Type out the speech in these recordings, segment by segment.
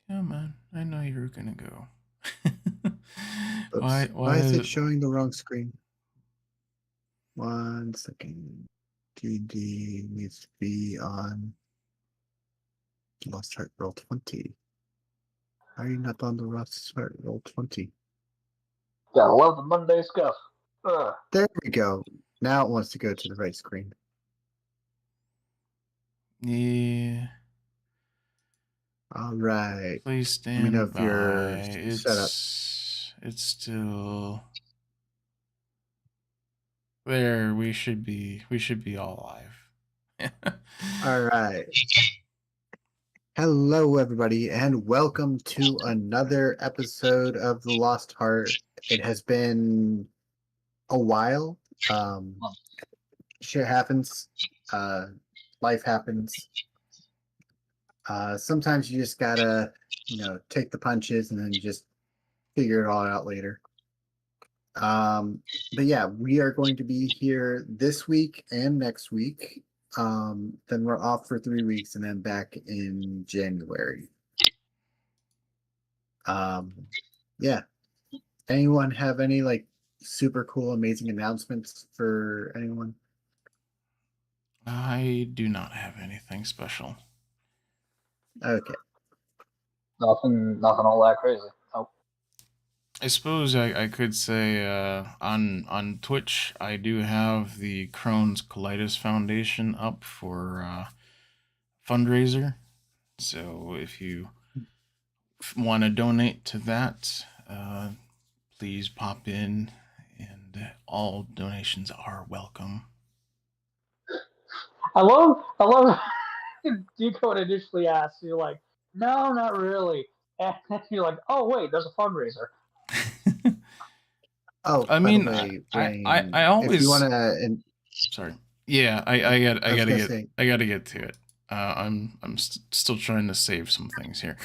Come on, I know you were gonna go. Oops. Why Why is is it it? showing the wrong screen? 1 second. DD needs to be on Lost Heart Roll 20. Why are you not on the Lost Heart Roll 20? Gotta love the Monday scuff. There we go. Now it wants to go to the right screen. Yeah. All right. Please stand Let me know if by. you're set up. It's still there. We should be all live. All right. Hello, everybody, and welcome to another episode of The Lost Heart. It has been a while. Shit happens. Life happens. Sometimes you just gotta, take the punches and then just figure it all out later. But yeah, we are going to be here this week and next week. Then we're off for 3 weeks and then back in January. Yeah. Anyone have any like super cool, amazing announcements for anyone? I do not have anything special. Okay. Nothing all that crazy. Nope. I suppose I could say on Twitch I do have the Crohn's Colitis Foundation up for fundraiser. So if you want to donate to that, please pop in, and all donations are welcome. I love Dcode initially asked, you're like, no, not really. And then you're like, oh wait, there's a fundraiser. Oh, I mean, by the way, Rein, I always. if you want to, sorry. Yeah, I gotta get to it. I'm still trying to save some things here.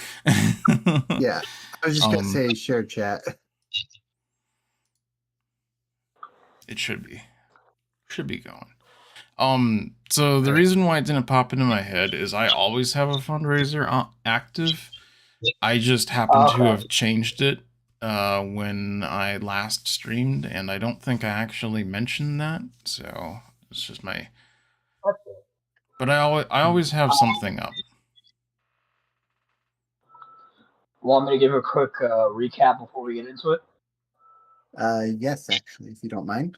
yeah, I was just gonna say share chat. It should be going. So the reason why it didn't pop into my head is I always have a fundraiser active. I just happen to have changed it when I last streamed, and I don't think I actually mentioned that. So it's just my. But I always have something up. Want me to give a quick recap before we get into it? Yes, actually, if you don't mind.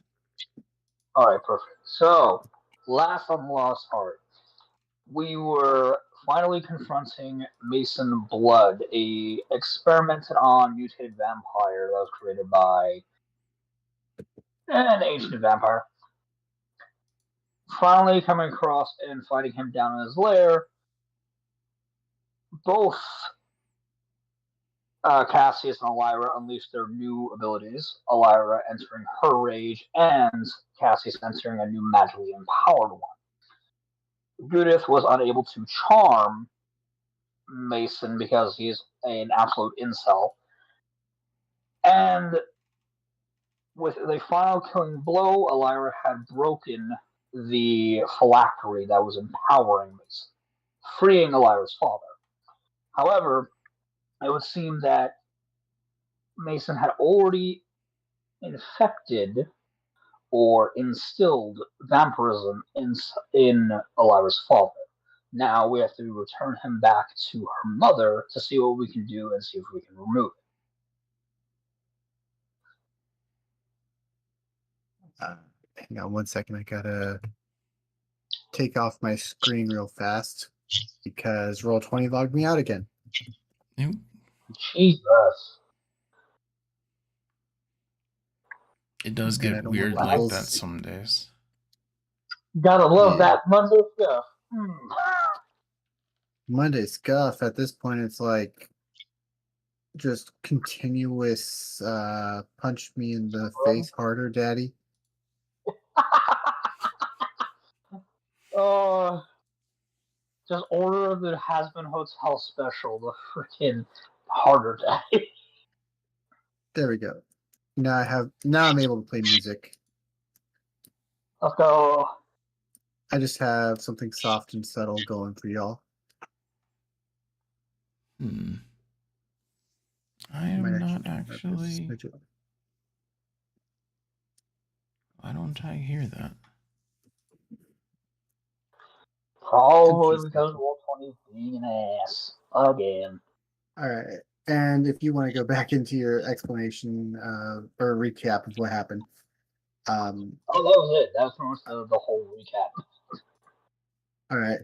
All right, perfect. So, last on Lost Heart, we were finally confronting Mason Blood, a experimented on mutated vampire that was created by an ancient vampire. Finally coming across and fighting him down in his lair, both Cassius and Elira unleashed their new abilities, Elira entering her rage and Cassius entering a new magically empowered one. Judith was unable to charm Mason because he's an absolute incel. And with the final killing blow, Elira had broken the phylactery that was empowering Mason, freeing Elira's father. However, it would seem that Mason had already infected or instilled vampirism in Elira's father. Now we have to return him back to her mother to see what we can do and see if we can remove it. Hang on 1 second. I gotta take off my screen real fast because Roll20 logged me out again. Jesus. It does get weird like that some days. Gotta love that Monday stuff. Monday scuff. At this point, it's like just continuous punch me in the face harder, daddy. Just order the Has-Been Hotel special, the freaking harder daddy. There we go. Now I'm able to play music. Let's go. I just have something soft and subtle going for y'all. I Might am not turn up this actually. midget. Why don't I hear that? Probably Confused. because Roll20 being an ass again. All right. And if you want to go back into your explanation or recap of what happened, Oh, that was it. That was pretty much the whole recap. all right.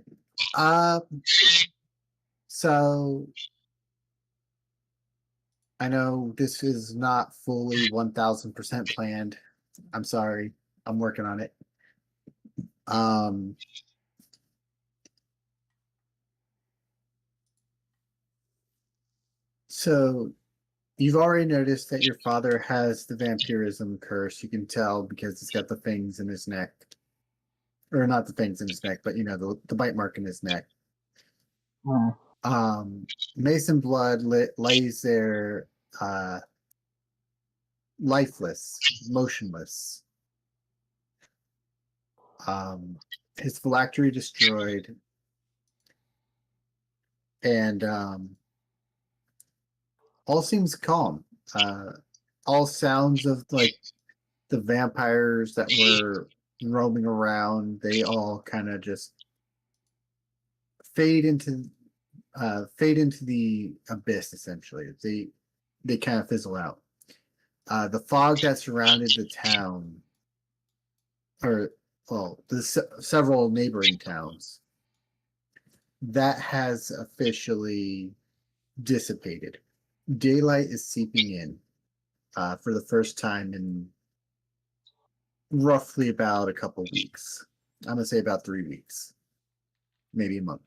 So I know this is not fully 1000% planned. I'm sorry. I'm working on it. So you've already noticed that your father has the vampirism curse. You can tell because he's got the fangs in his neck. Or not the fangs in his neck, but the bite mark in his neck. Mason Blood lays there lifeless, motionless. His phylactery destroyed, and all seems calm. All sounds of like the vampires that were roaming around, they all kind of just fade into the abyss. Essentially, they kind of fizzle out. The fog that surrounded the town, or well, several neighboring towns, that has officially dissipated. Daylight is seeping in for the first time in roughly about a couple weeks. I'm gonna say about 3 weeks, maybe a month.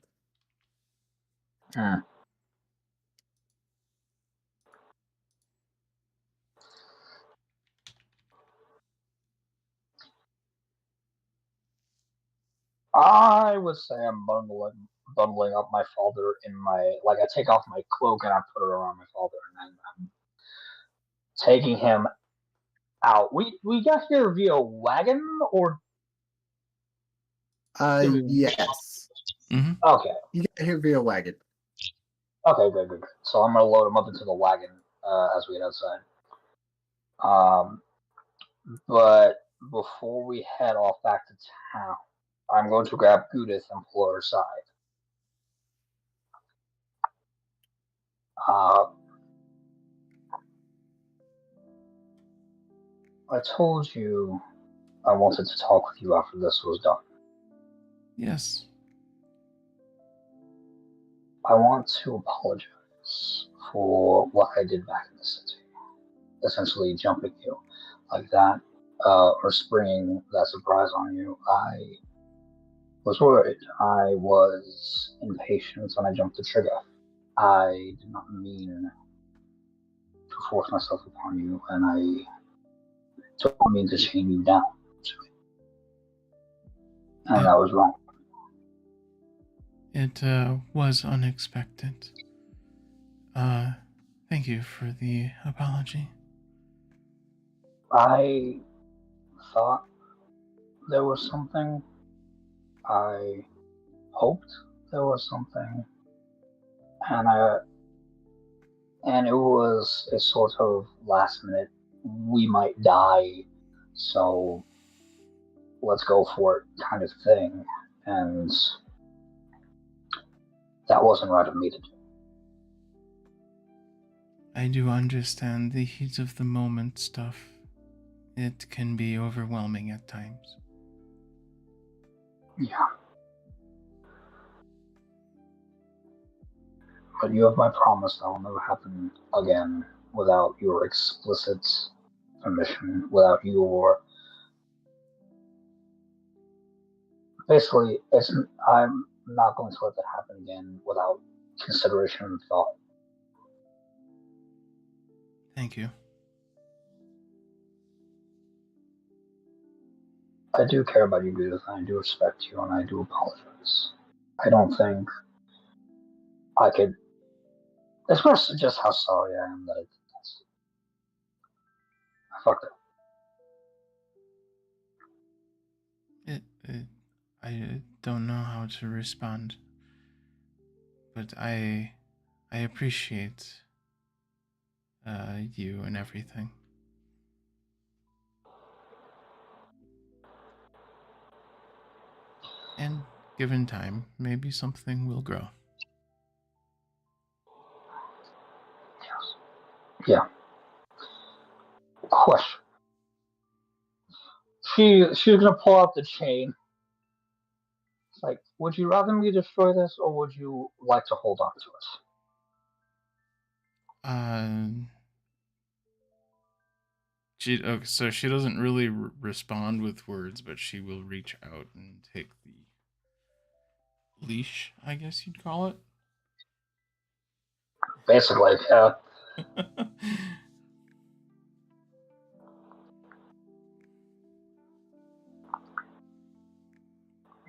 I would say I'm bundling up my father in my, like, I take off my cloak and I put it around my father, and I'm taking him out. We got here via wagon, or Yes. Mm-hmm. Okay. You get here via wagon. Okay, good. So I'm gonna load him up into the wagon as we head outside. But before we head off back to town, I'm going to grab Judith and pull her aside. I told you I wanted to talk with you after this was done. Yes. I want to apologize for what I did back in the city. Essentially jumping you like that, or springing that surprise on you. I was worried. I was impatient and I jumped the trigger. I did not mean to force myself upon you, and I don't mean to chain you down. And that was wrong. It was unexpected. Thank you for the apology. I thought there was something. I hoped there was something, and it was a sort of last minute. We might die, so let's go for it kind of thing, and that wasn't right of me to do. I do understand the heat of the moment stuff. It can be overwhelming at times. Yeah. But you have my promise that will never happen again without your explicit permission, without your... Basically, I'm not going to let that happen again without consideration and thought. Thank you. I do care about you, Judith, and I do respect you, and I do apologize. I don't think I could express just how sorry I am that I did this. I fucked up. I don't know how to respond, but I appreciate you and everything. And given time, maybe something will grow. Yeah. Question. She's gonna pull out the chain. It's like, would you rather me destroy this, or would you like to hold on to it? Okay, so she doesn't really respond with words, but she will reach out and take the leash, I guess you'd call it. Basically,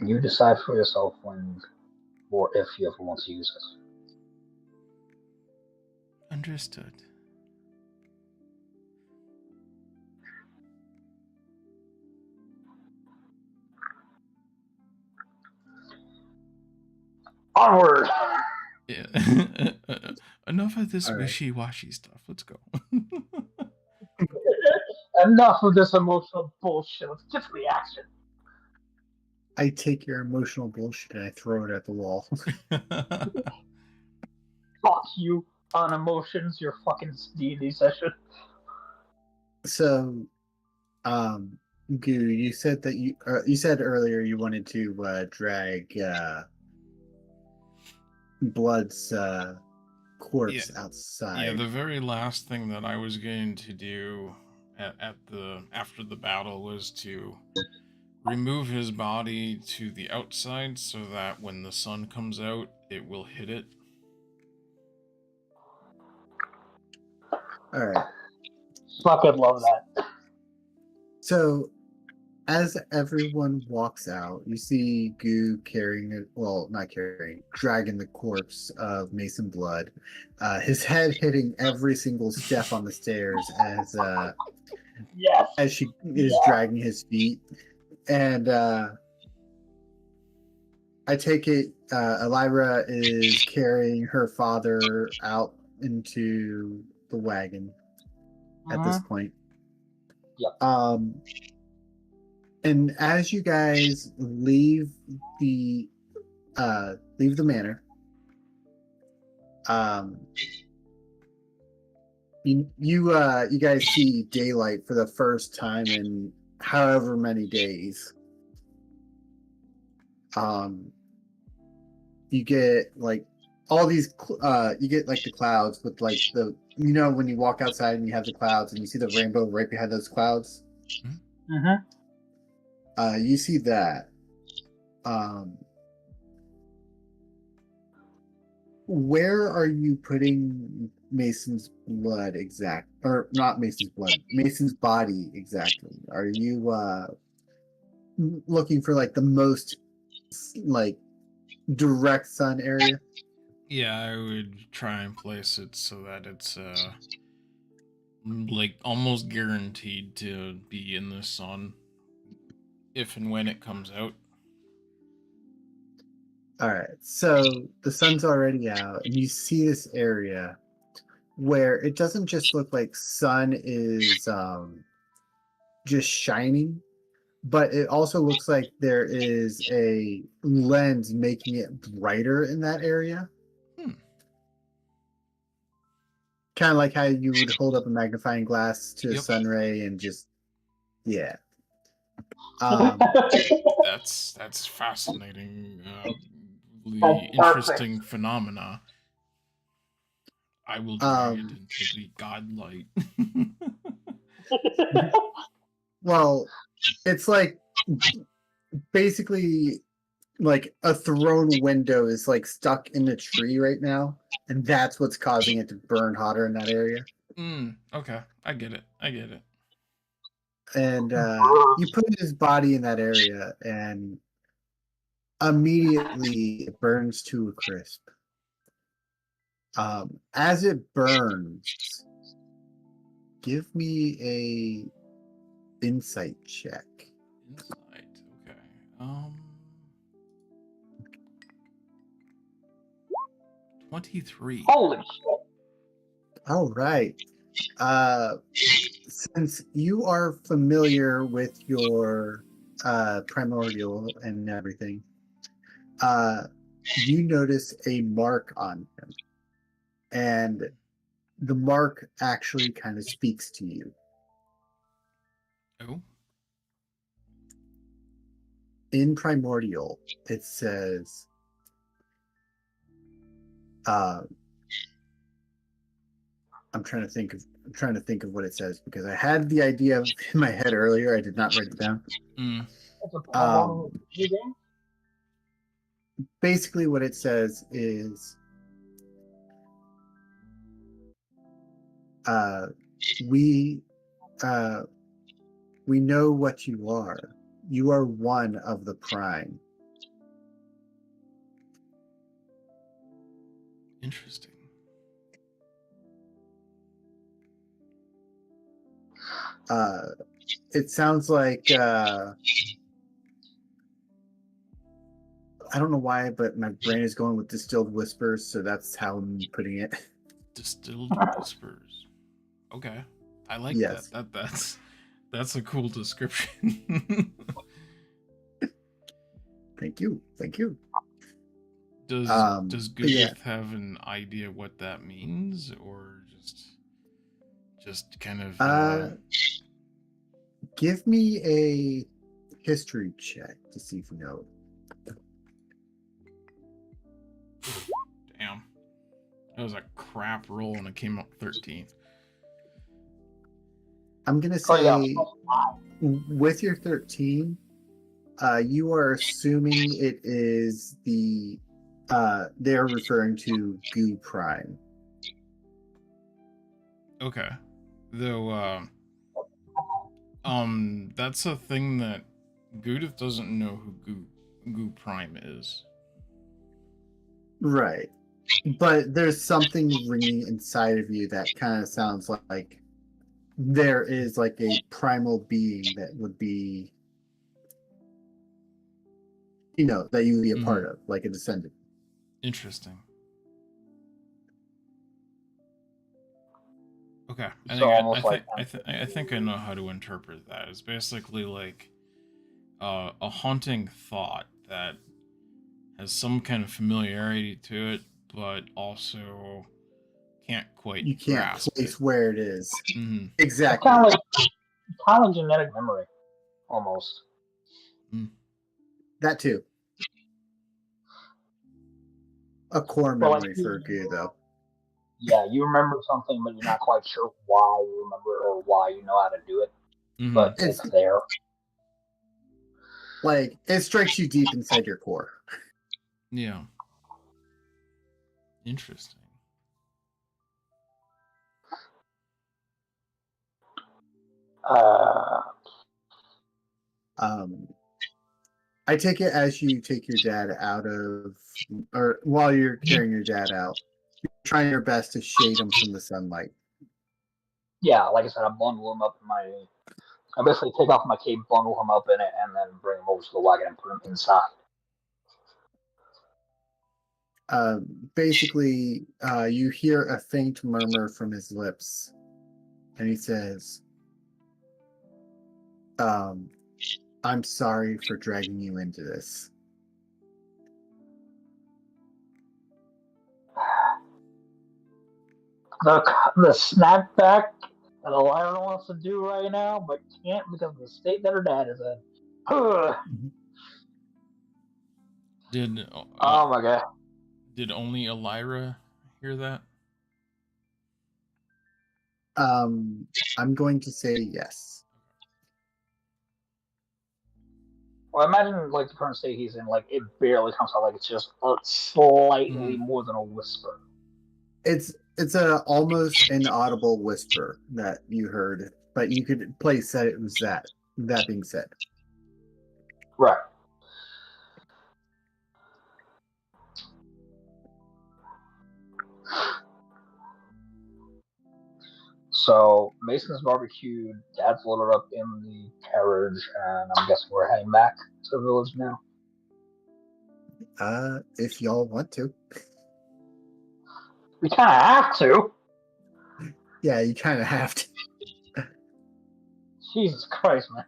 you decide for yourself when or if you ever want to use it. Understood. Onward! Yeah. Enough of this All right. wishy-washy stuff. Let's go. Enough of this emotional bullshit. Let's get to the action. I take your emotional bullshit and I throw it at the wall. Fuck you on emotions, your fucking D&D session. So, Goo, you said that you said earlier you wanted to drag Blood's corpse outside. Yeah, the very last thing that I was going to do after the battle was to remove his body to the outside so that when the sun comes out, it will hit it. All right. Fucking love that. So, as everyone walks out, you see Goo carrying it. Well, not carrying, dragging the corpse of Mason Blood. His head hitting every single step on the stairs Yes. as she is dragging his feet. And I take it Elira is carrying her father out into the wagon at this point. Yep. And as you guys leave the manor, you guys see daylight for the first time in however many days. You get like all these you get like the clouds with like the when you walk outside and you have the clouds and you see the rainbow right behind those clouds. Mm-hmm. You see that. Where are you putting Mason's blood or not Mason's blood, Mason's body exactly? Are you looking for like the most like direct sun area? Yeah, I would try and place it so that it's like almost guaranteed to be in the sun if and when it comes out. All right, so the sun's already out, and you see this area where it doesn't just look like sun is just shining, but it also looks like there is a lens making it brighter in that area. Kind of like how you would hold up a magnifying glass to a sun ray and just That's fascinating. Interesting phenomena. I will drag it into the godlight. Well, it's like basically like a thrown window is like stuck in a tree right now, and that's what's causing it to burn hotter in that area. Okay, I get it. And you put his body in that area, and immediately it burns to a crisp. As it burns, give me a insight check. Insight, okay. 23. Holy shit. All right. Since you are familiar with your primordial and everything, you notice a mark on him, and the mark actually kind of speaks to you. Oh. In primordial, it says, I'm trying to think of what it says because I had the idea in my head earlier. I did not write it down. Basically, what it says is, we know what you are. You are one of the prime. Interesting. It sounds like I don't know why, but my brain is going with distilled whispers, so that's how I'm putting it. Distilled whispers. Okay, I like Yes. that. That's a cool description. Thank you. Does Goodith yeah. have an idea what that means, or just kind of? Give me a history check to see if you know. Damn, that was a crap roll, and it came up 13. I'm gonna say, with your 13, you are assuming it is the they're referring to Goo Prime. Okay, though, that's a thing that Goodith doesn't know who Goo Prime is. Right. But there's something ringing inside of you that kind of sounds like there is like a primal being that would be, that you would be a part of, like a descendant. Interesting. Okay, I think I know how to interpret that. It's basically like a haunting thought that has some kind of familiarity to it, but also can't quite You can't grasp place it. where it is. Mm-hmm. Exactly. Kind of genetic memory, almost. That too. A core memory for Goo, though. Yeah, you remember something, but you're not quite sure why you remember it or why you know how to do it. Mm-hmm. But it's there. Like, it strikes you deep inside your core. Yeah. Interesting. I take it as you take your dad out of, or while you're carrying your dad out, you're trying your best to shade him from the sunlight. Yeah, like I said, I bundle him up in I basically take off my cape, bundle him up in it, and then bring him over to the wagon and put him inside. Basically, you hear a faint murmur from his lips, and he says, I'm sorry for dragging you into this. The snapback that Elira wants to do right now, but can't because of the state that her dad is in. Oh my god. Did only Elira hear that? I'm going to say yes. Well, imagine like the current state he's in, like it barely comes out, like it's just slightly more than a whisper. It's a almost inaudible whisper that you heard, but you could place that it was that. That being said, right. So Mason's barbecued, Dad's loaded up in the carriage, and I'm guessing we're heading back to the village now. If y'all want to. We kind of have to. Yeah, you kind of have to. Jesus Christ, man.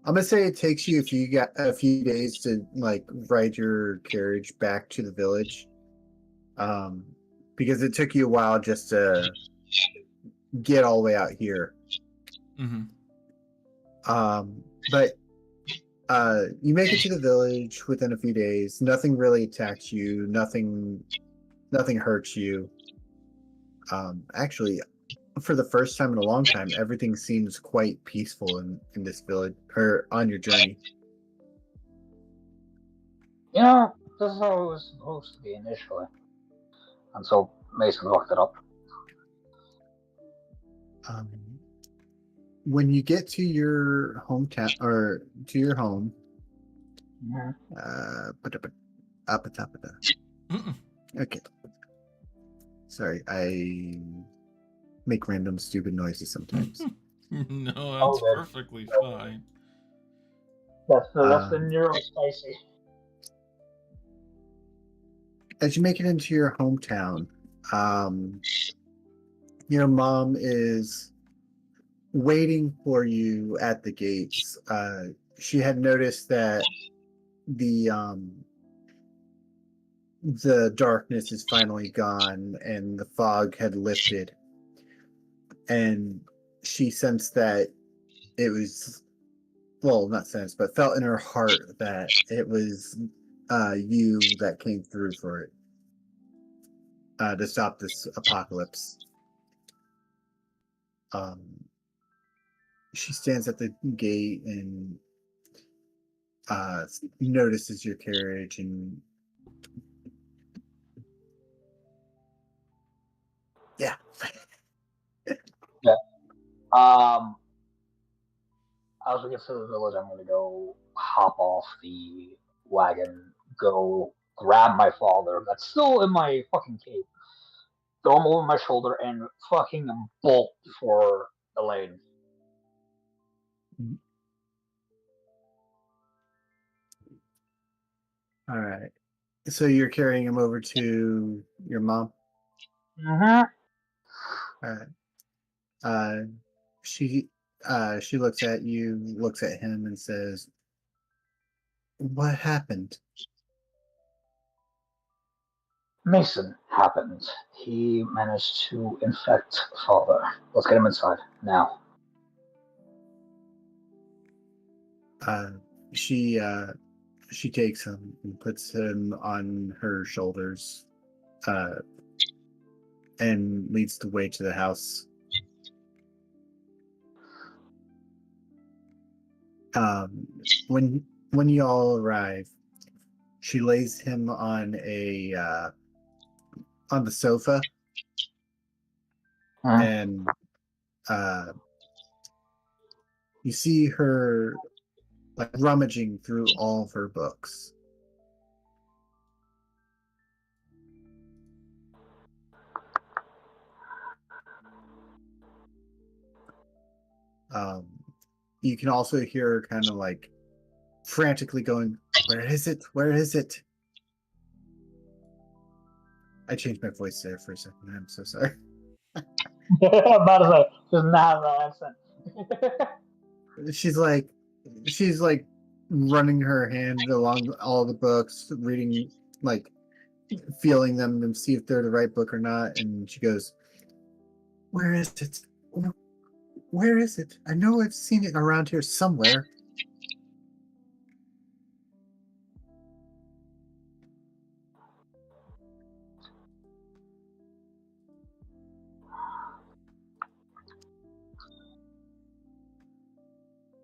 I'm gonna say it takes you a few days to like ride your carriage back to the village, because it took you a while just to get all the way out here. Mm-hmm. But you make it to the village within a few days. Nothing really attacks you. Nothing hurts you. Actually, for the first time in a long time, everything seems quite peaceful in this village or on your journey. You know, this is how it was supposed to be initially. Until Mason fucked it up. Um, when you get to your hometown or to your home, okay. Sorry, I make random stupid noises sometimes. No, that's Okay. perfectly fine. That's the neurospicy. As you make it into your hometown, your mom is waiting for you at the gates. She had noticed that the darkness is finally gone and the fog had lifted, and she sensed that it was, well, not sensed, but felt in her heart that it was you that came through for it, to stop this apocalypse. She stands at the gate and notices your carriage and yeah. Yeah. As we get to the village, I'm gonna go hop off the wagon, go grab my father that's still in my fucking cape, throw him over my shoulder, and fucking bolt for the lane. All right. So you're carrying him over to your mom? Mm-hmm. All right. She looks at you, looks at him, and says, "What happened?" Mason happened. He managed to infect father. Let's get him inside now. She takes him and puts him on her shoulders, and leads the way to the house. When you all arrive, she lays him on the sofa, and you see her like rummaging through all of her books. You can also hear her kind of like frantically going, "Where is it? Where is it?" I changed my voice there for a second. I'm so sorry. About to say, does not have that accent. She's like running her hand along all the books, reading, like feeling them and see if they're the right book or not. And she goes, "Where is it? Where is it? I know I've seen it around here somewhere."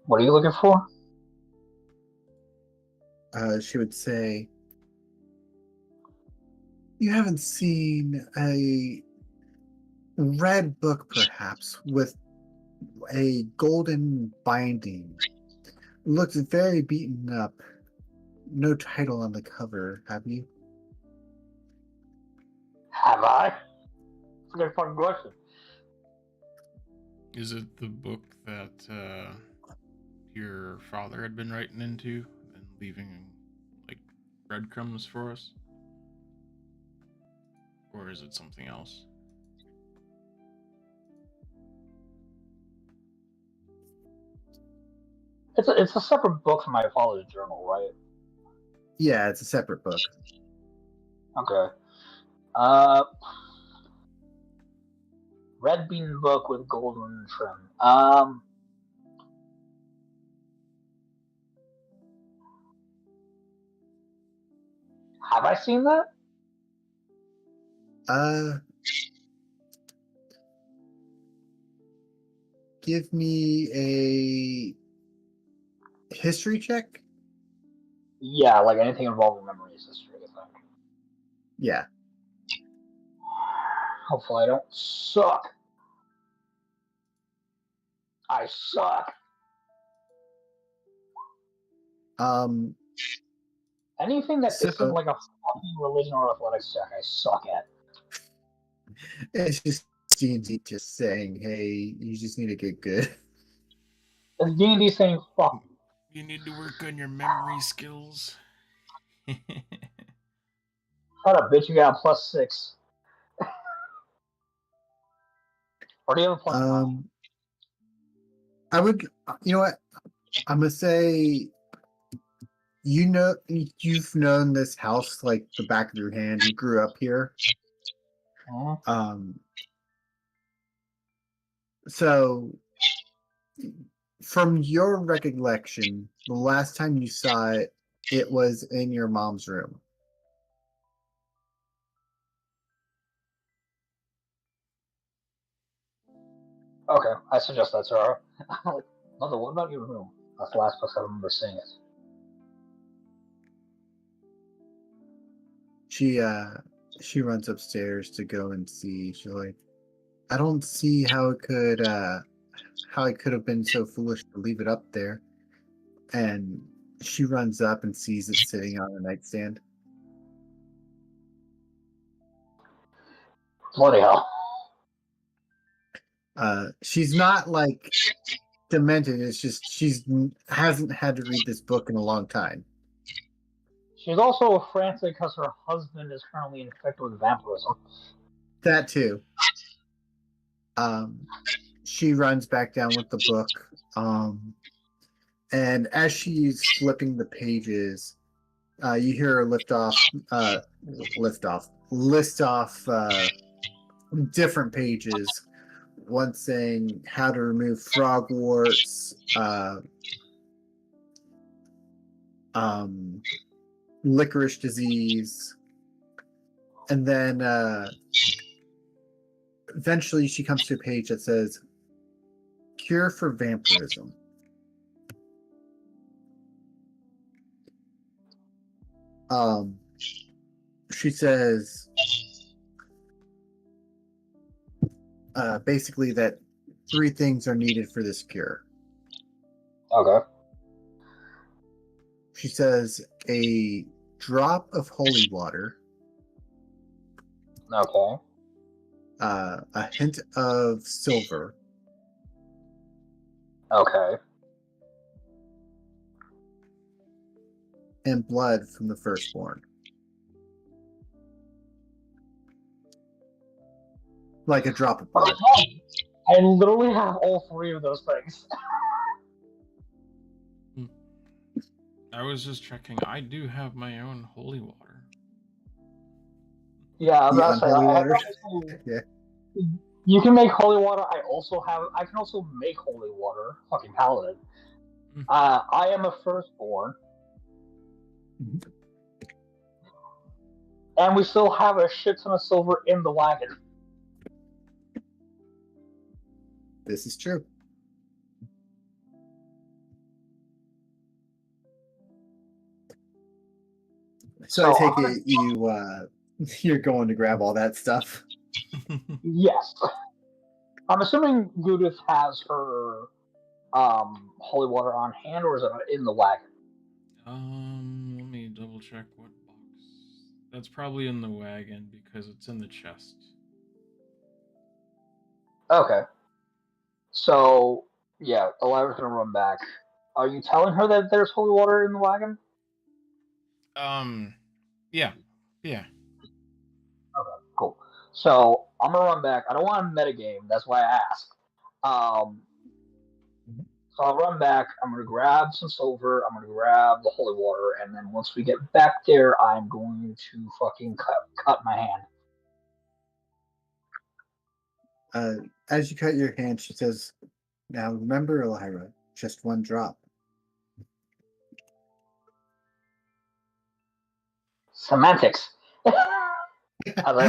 What are you looking for? She would say, "You haven't seen a red book, perhaps, with a golden binding. Looks very beaten up. No title on the cover, have you?" Have I? That's a good fucking question. Is it the book that your father had been writing into and leaving like breadcrumbs for us? Or is it something else? It's a separate book from my father's journal, right? Yeah, it's a separate book. Okay. Red bean book with golden trim. Have I seen that? Give me a history check. Yeah, like anything involving memories history, I think. Yeah. Hopefully I don't suck. I suck. Anything that So- not like a fucking religion or athletics check, I suck at. It's just D&D just saying, hey, you just need to get good. It's D&D saying fuck. You need to work on your memory skills. Shut up, bitch, you got a +6. Or do you have a +9? I would, you know what? I'm gonna say, you've known this house like the back of your hand. You grew up here. So from your recollection, the last time you saw it, it was in your mom's room. Okay, I suggest that's her. Mother, what about your room? That's the last place I remember seeing it. She runs upstairs to go and see. She's like, I don't see how it could have been so foolish to leave it up there. And she runs up and sees it sitting on a nightstand. Bloody hell. She's not like demented. It's just she's hasn't had to read this book in a long time. She's also frantic because her husband is currently infected with vampirism. That too. She runs back down with the book. And as she's flipping the pages, you hear her list off different pages. One saying how to remove frogworts, licorice disease, and then eventually she comes to a page that says cure for vampirism. She says basically that 3 things are needed for this cure. Okay. She says a drop of holy water, Okay. a hint of silver, Okay. and blood from the firstborn. Like a drop of blood. I literally have all 3 of those things. I was just checking. I do have my own holy water. Yeah, I was The about to say, unholy I water? also, Yeah. you can make holy water. I can also make holy water. Fucking paladin. I am a firstborn. And we still have a shit ton of silver in the wagon. This is true. So I take it you're going to grab all that stuff. Yes. I'm assuming Judith has her holy water on hand, or is it in the wagon? Let me double check what box. That's probably in the wagon because it's in the chest. Okay. So, yeah, Elvira's gonna run back. Are you telling her that there's holy water in the wagon? Yeah. Yeah. Okay, cool. So, I'm gonna run back. I don't want to metagame, that's why I asked. So I'll run back. I'm gonna grab some silver. I'm gonna grab the holy water, and then once we get back there, I'm going to fucking cut my hand. As you cut your hand, she says, "Now remember, Elira, just one drop." Semantics. as I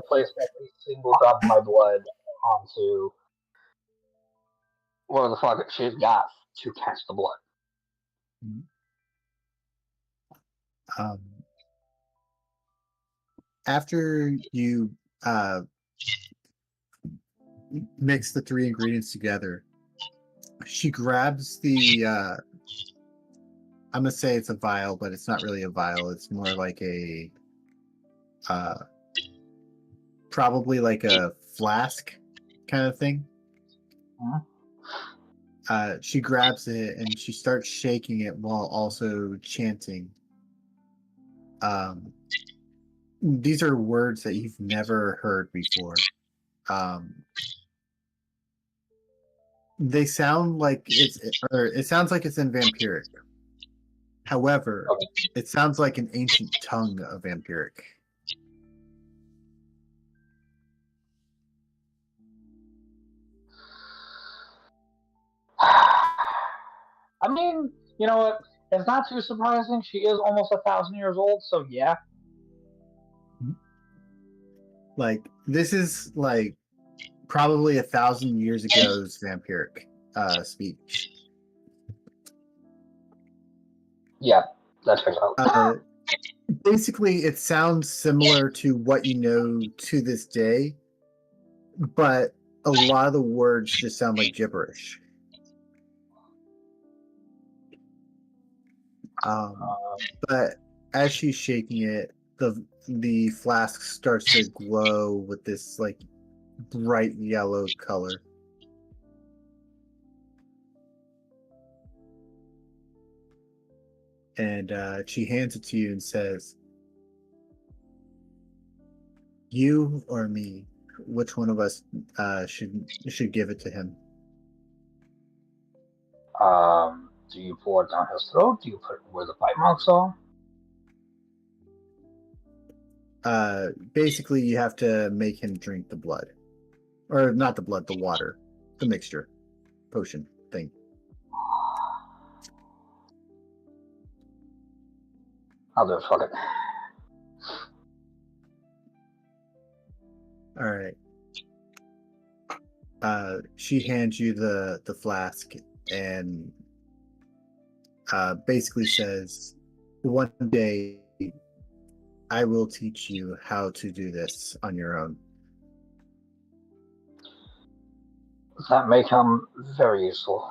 place every single drop of my blood onto whatever the fuck she's got to catch the blood. After you mix the 3 ingredients together, she grabs the I'm gonna say it's a vial, but it's not really a vial. It's more like a probably like a flask kind of thing. She grabs it and she starts shaking it while also chanting. These are words that you've never heard before. They sound like it sounds like it's in vampiric. However, it sounds like an ancient tongue of vampiric. I mean, you know what? It's not too surprising. She is almost 1,000 years old, so yeah. Like, this is like probably 1,000 years ago's vampiric speech. Yeah, that checks out. Basically, it sounds similar to what you know to this day, but a lot of the words just sound like gibberish. But as she's shaking it, the flask starts to glow with this like bright yellow color. And she hands it to you and says, "You or me? Which one of us should give it to him?" Do you pour it down his throat? Do you put it where the bite marks are? Basically, you have to make him drink the blood. Or not the blood, the water. The mixture. Potion thing. I'll do it, fuck it. Alright. She hands you the flask and basically says, "One day I will teach you how to do this on your own." That may come very useful.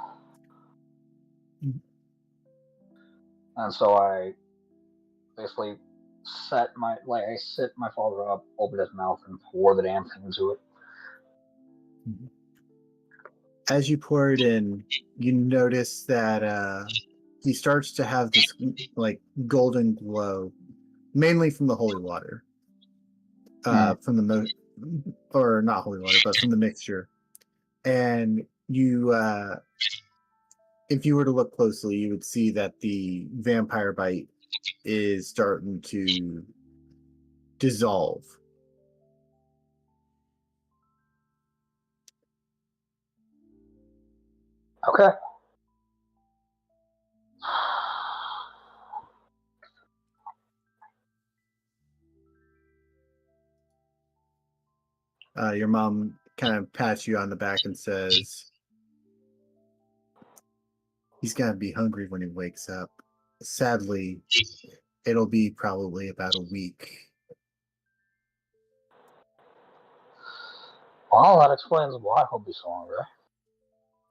And so I basically sit my father up, open his mouth, and pour the damn thing into it. As you pour it in, you notice that he starts to have this like golden glow, mainly from the holy water, from the or not holy water, but from the mixture. And you, if you were to look closely, you would see that the vampire bite is starting to dissolve. Okay. Your mom kind of pats you on the back and says, "He's going to be hungry when he wakes up. Sadly, it'll be probably about a week." Well, that explains why he'll be so hungry.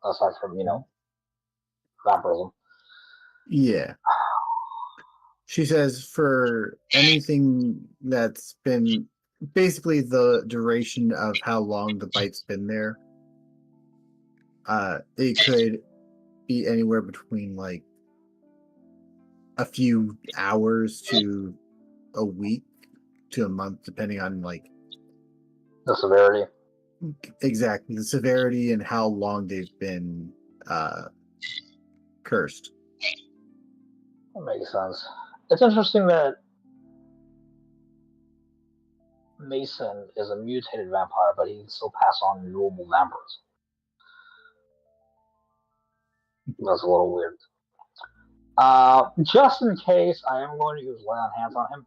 Aside from, vampirism. Yeah. She says for anything that's been basically the duration of how long the bite's been there, it could be anywhere between like a few hours to a week to a month, depending on like the severity. Exactly the severity and how long they've been cursed. That makes sense. It's interesting that Mason is a mutated vampire, but he can still pass on normal vampirism. That's a little weird. Just in case, I am going to use lay on hands on him.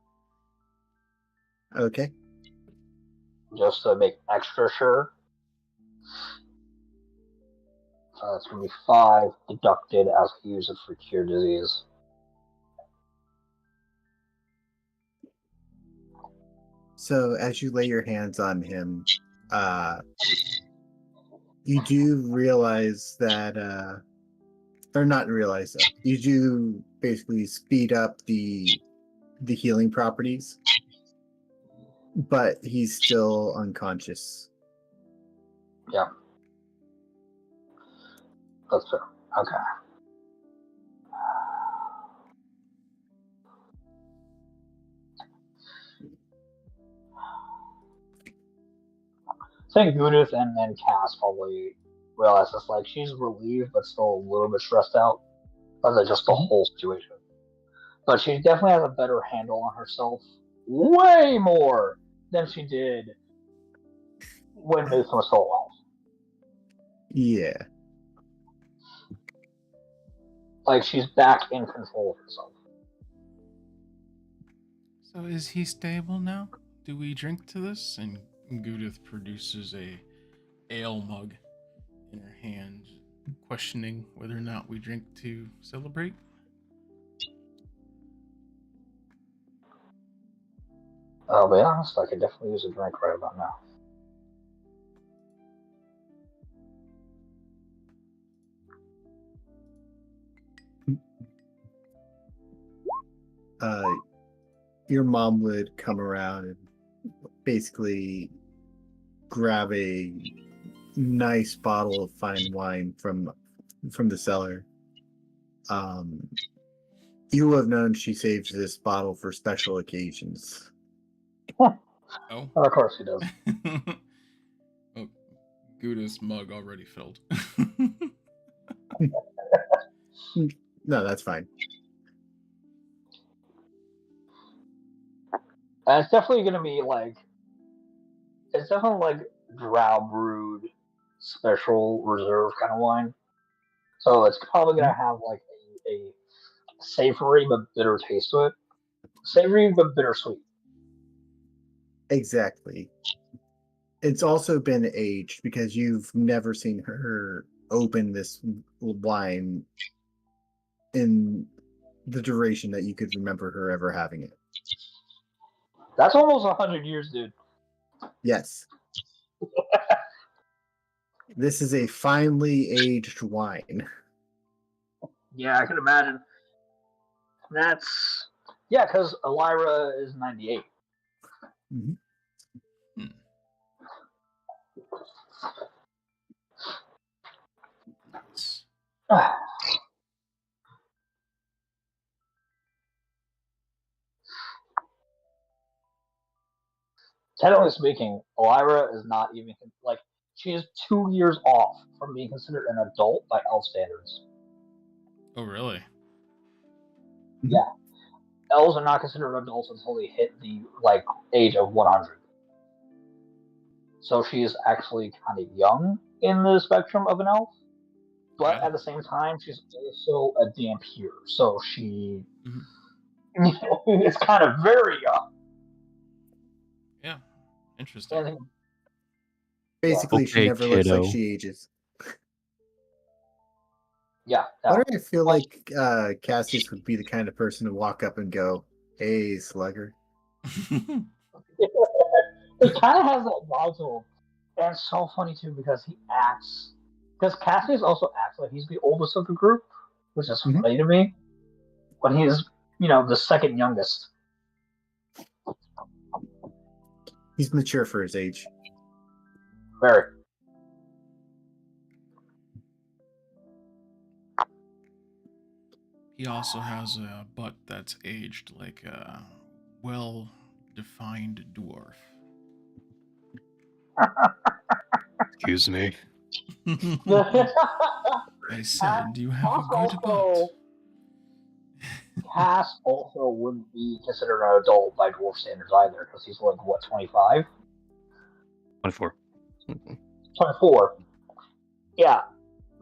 Okay. Just to make extra sure. That's going to be 5 deducted as I use it for cure disease. So as you lay your hands on him, you do realize that, or not realize that, you do basically speed up the healing properties, but he's still unconscious. Yeah. That's fair. Okay. I think Judith and Cass probably realize this. Like, she's relieved, but still a little bit stressed out by just the whole situation. But she definitely has a better handle on herself, way more than she did when Mason was still alive. Yeah. Like, she's back in control of herself. So is he stable now? Do we drink to this? And Judith produces a ale mug in her hand, questioning whether or not we drink to celebrate. I'll be honest, I could definitely use a drink right about now. Your mom would come around and basically grab a nice bottle of fine wine from the cellar. You will have known she saves this bottle for special occasions. Oh, Of course she does. Oh, Gouda's mug already filled. No, that's fine. And it's definitely going to be like, it's definitely like drought brewed special reserve kind of wine. So it's probably going to have like a savory but bitter taste to it. Savory but bittersweet. Exactly. It's also been aged because you've never seen her open this wine in the duration that you could remember her ever having it. That's almost 100 years, dude. Yes. This is a finely aged wine. Yeah, I can imagine. That's, yeah, because Elira is 98. Mm-hmm. Nice. Technically speaking, Elira is not even, like, she is 2 years off from being considered an adult by elf standards. Oh, really? Yeah. Elves are not considered adults until they hit the, like, age of 100. So she is actually kind of young in the spectrum of an elf. But at the same time, she's also a Dampier. So she, it's kind of very young. Yeah. Interesting. And Basically, Okay, she never looks kiddo. like she ages. yeah. Why do I feel like Cassius would be the kind of person to walk up and go, "Hey, slugger." It kind of has that vibe to him. And it's so funny, too, because he acts... Because Cassius also acts like he's the oldest of the group, which is funny to me. But he's, the second youngest. He's mature for his age. Very. He also has a butt that's aged like a well-defined dwarf. Excuse me. I said you have a good butt. Also, Cass also wouldn't be considered an adult by dwarf standards either, because he's like, what, 25? 24. 24. Yeah.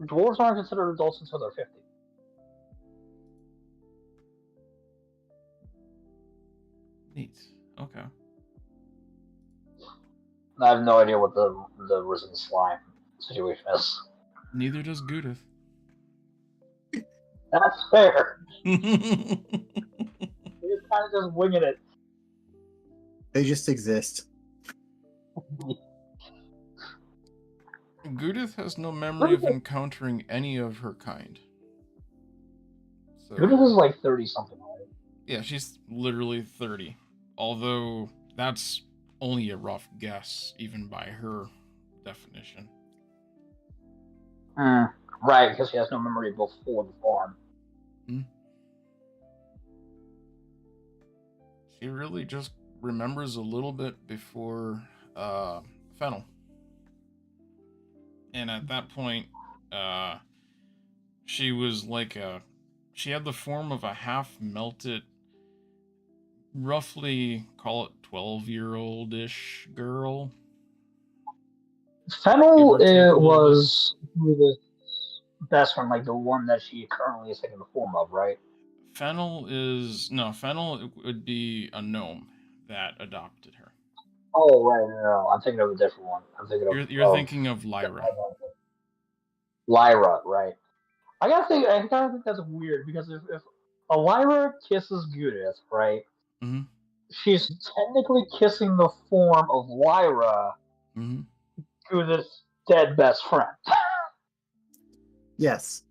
Dwarves aren't considered adults until they're 50. Neat. Okay. I have no idea what the risen slime situation is. Neither does Gudith. That's fair. He's kind of just winging it. They just exist. Gudith has no memory of encountering any of her kind. So, Judith is like 30 something, right? yeah, she's literally 30. Although that's only a rough guess, even by her definition. Right, because she has no memory before the farm. She really just remembers a little bit before Fennel. And at that point, she was like she had the form of a half-melted, roughly, call it 12-year-old-ish girl. Fennel Give or take a little was the best one, like the one that she currently is taking the form of, right? Fennel would be a gnome that adopted her. Oh, right, no, I'm thinking of a different one. I'm thinking of... You're thinking of Lyra. Lyra, right. I gotta think that's weird, because if a Lyra kisses Judith, right, Mm-hmm. she's technically kissing the form of Lyra, Mm-hmm. Judith's dead best friend. Yes.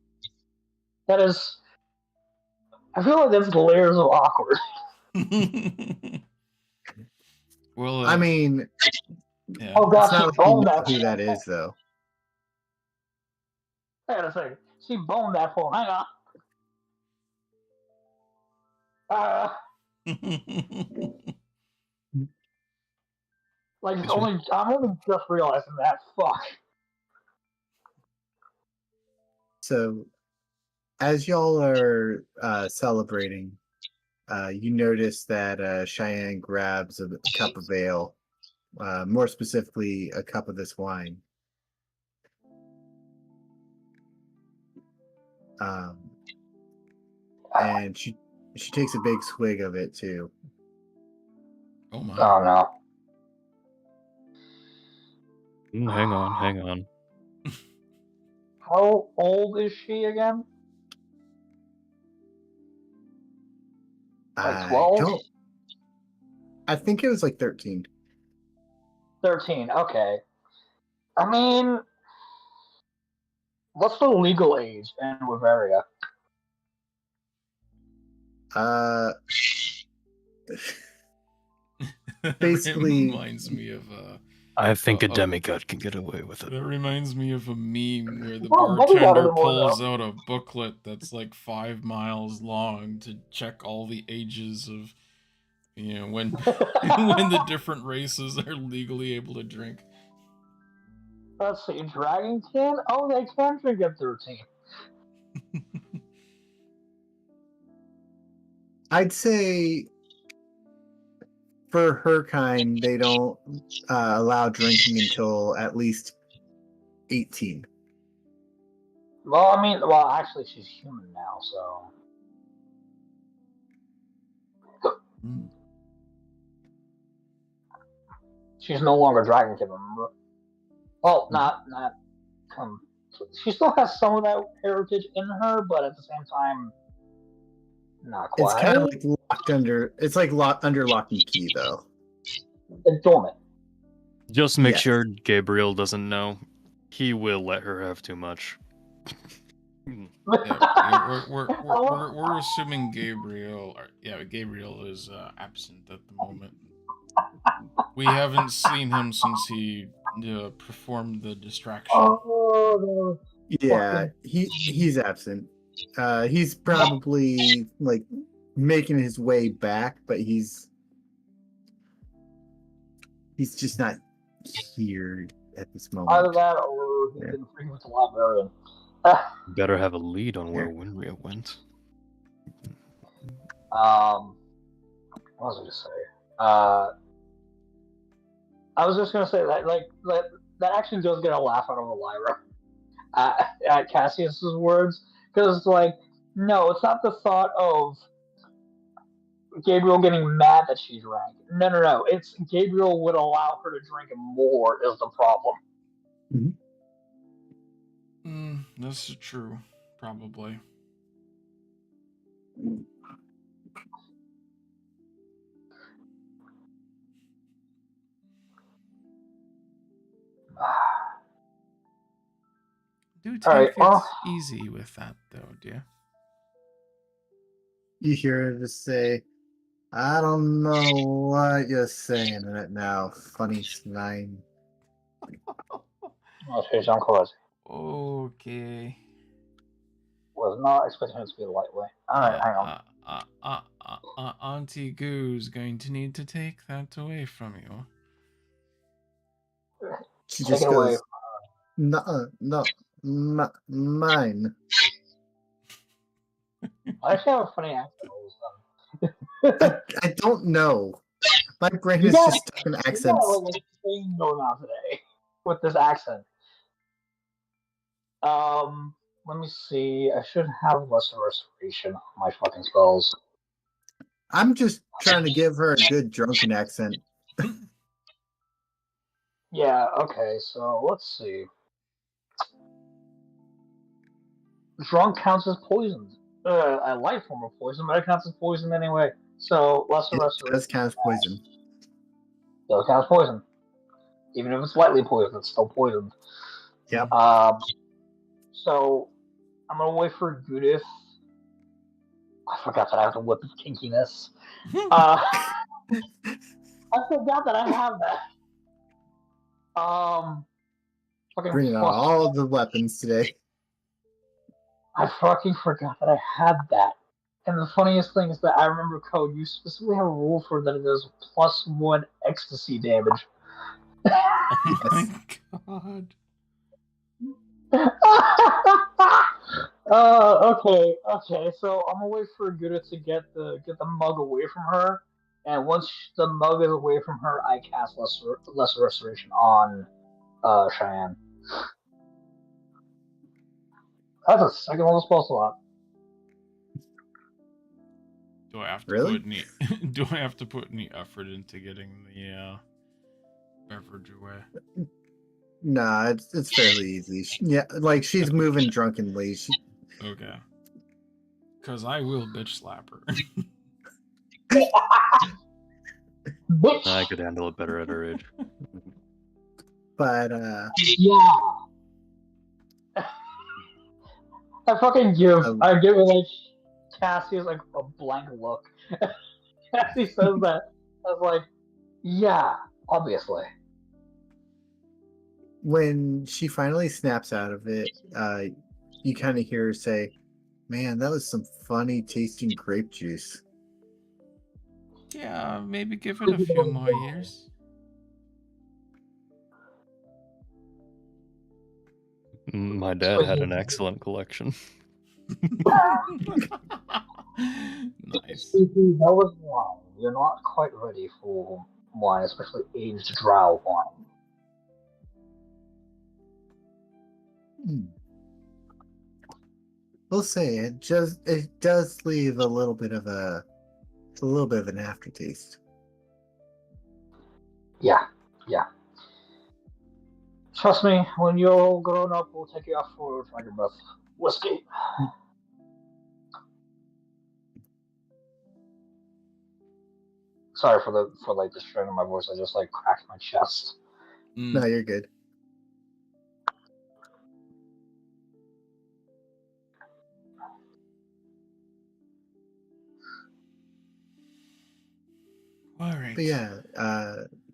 That is... I feel like that's layers of awkward. Well, I mean, yeah. Oh god, it's she not like you boned know that who form. that is, though. Hang on a second. She boned that form. Hang on. Like, I'm only just realizing that. Fuck. So, as y'all are celebrating, you notice that Cheyenne grabs a cup of ale, more specifically, a cup of this wine. And she takes a big swig of it too. Oh my. Oh no. Hang on. How old is she again? Like 12? I think it was like 13. 13, okay. I mean, what's the legal age in Wyveria? Basically, it reminds me of I think a demigod can get away with it. That reminds me of a meme where the Well, maybe not bartender anymore, pulls though. out a booklet that's like 5 miles long to check all the ages of, when when the different races are legally able to drink. Let's see, Dragon can? Oh, they can drink at 13. I'd say for her kind, they don't allow drinking until at least 18. Well, I mean, actually, she's human now, so... She's no longer Dragon Kid, remember? Well, not she still has some of that heritage in her, but at the same time, not quite. It's kind of like locked under. It's like under lock and key, though. It's dormant. Just make sure Gabriel doesn't know. He will let her have too much. Yeah, we're assuming Gabriel. Gabriel is absent at the moment. We haven't seen him since he performed the distraction. Oh, yeah, he's absent. He's probably like making his way back, but he's just not here at this moment. either that or he's been freaking with the librarian. Better have a lead on where Wyveria went. What was I gonna say? I was just gonna say that that actually does get a laugh out of Elira at Cassius's words, because it's like, no, it's not the thought of Gabriel getting mad that she drank. No. It's Gabriel would allow her to drink more is the problem. This is true. Probably. Do take it easy with that, though, dear. You hear her just say, I don't know what you're saying right now, funny slime. She's uncles. Okay. Was not expecting it to be a lightweight. Alright, hang on. Auntie Goo's going to need to take that away from you. She just goes, no, mine. I actually have a funny accent all of I don't know. My brain is just stuck in accents. Like a thing going on today with this accent. Let me see. I should have lesser restoration on my fucking spells. I'm just trying to give her a good drunken accent. Yeah, okay, so let's see. Drunk counts as poisoned. A light form of poison, but it counts as poison anyway. So lesser restoration. Does count as poison. Does count as poison. Even if it's lightly poisoned, it's still poisoned. Yep. So I'm gonna wait for Judith. I forgot that I have to whip his kinkiness. I forgot that I have that. Bringing out all the weapons today. I fucking forgot that I had that. And the funniest thing is that I remember Code, you specifically have a rule for that it does +1 ecstasy damage. Oh my god. Okay. So I'm gonna wait for Gouda to get the mug away from her, and once the mug is away from her, I cast lesser restoration on Cheyenne. That's a second level spell slot. Do I have to put any? Do I have to put any effort into getting the beverage away? Nah, it's fairly easy. Yeah, like she's moving drunkenly. Okay. Cause I will bitch slap her. I could handle it better at her age. But yeah. I fucking give her like Cassie's like a blank look. Cassie says that. I was like, yeah, obviously. When she finally snaps out of it, you kind of hear her say, "Man, that was some funny tasting grape juice." Yeah, maybe give it a few more years. My dad had an excellent collection. Nice. That was wine. You're not quite ready for wine, especially aged drow wine. We'll say it does leave a little bit of an aftertaste. Yeah. Trust me, when you're all grown up, we'll take you out for a drink of whiskey. Sorry for the strain of my voice. I just cracked my chest. No, you're good. All right. But yeah,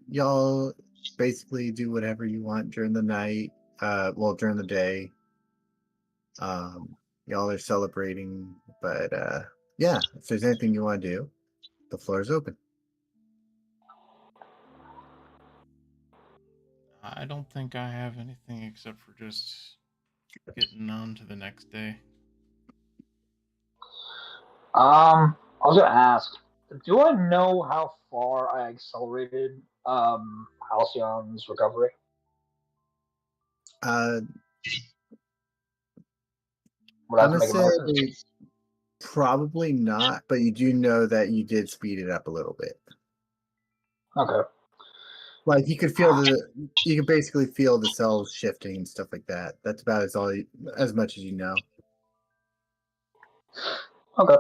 y'all basically do whatever you want during the night. During the day. Y'all are celebrating, but yeah, if there's anything you want to do, the floor is open. I don't think I have anything except for just getting on to the next day? I was gonna ask, do I know how far I accelerated Halcyon's recovery? Uh, Would I I'm have to gonna make a say motion? probably not, but you do know that you did speed it up a little bit. Okay. Like you could feel you could basically feel the cells shifting and stuff like that. That's about as much as you know. Okay.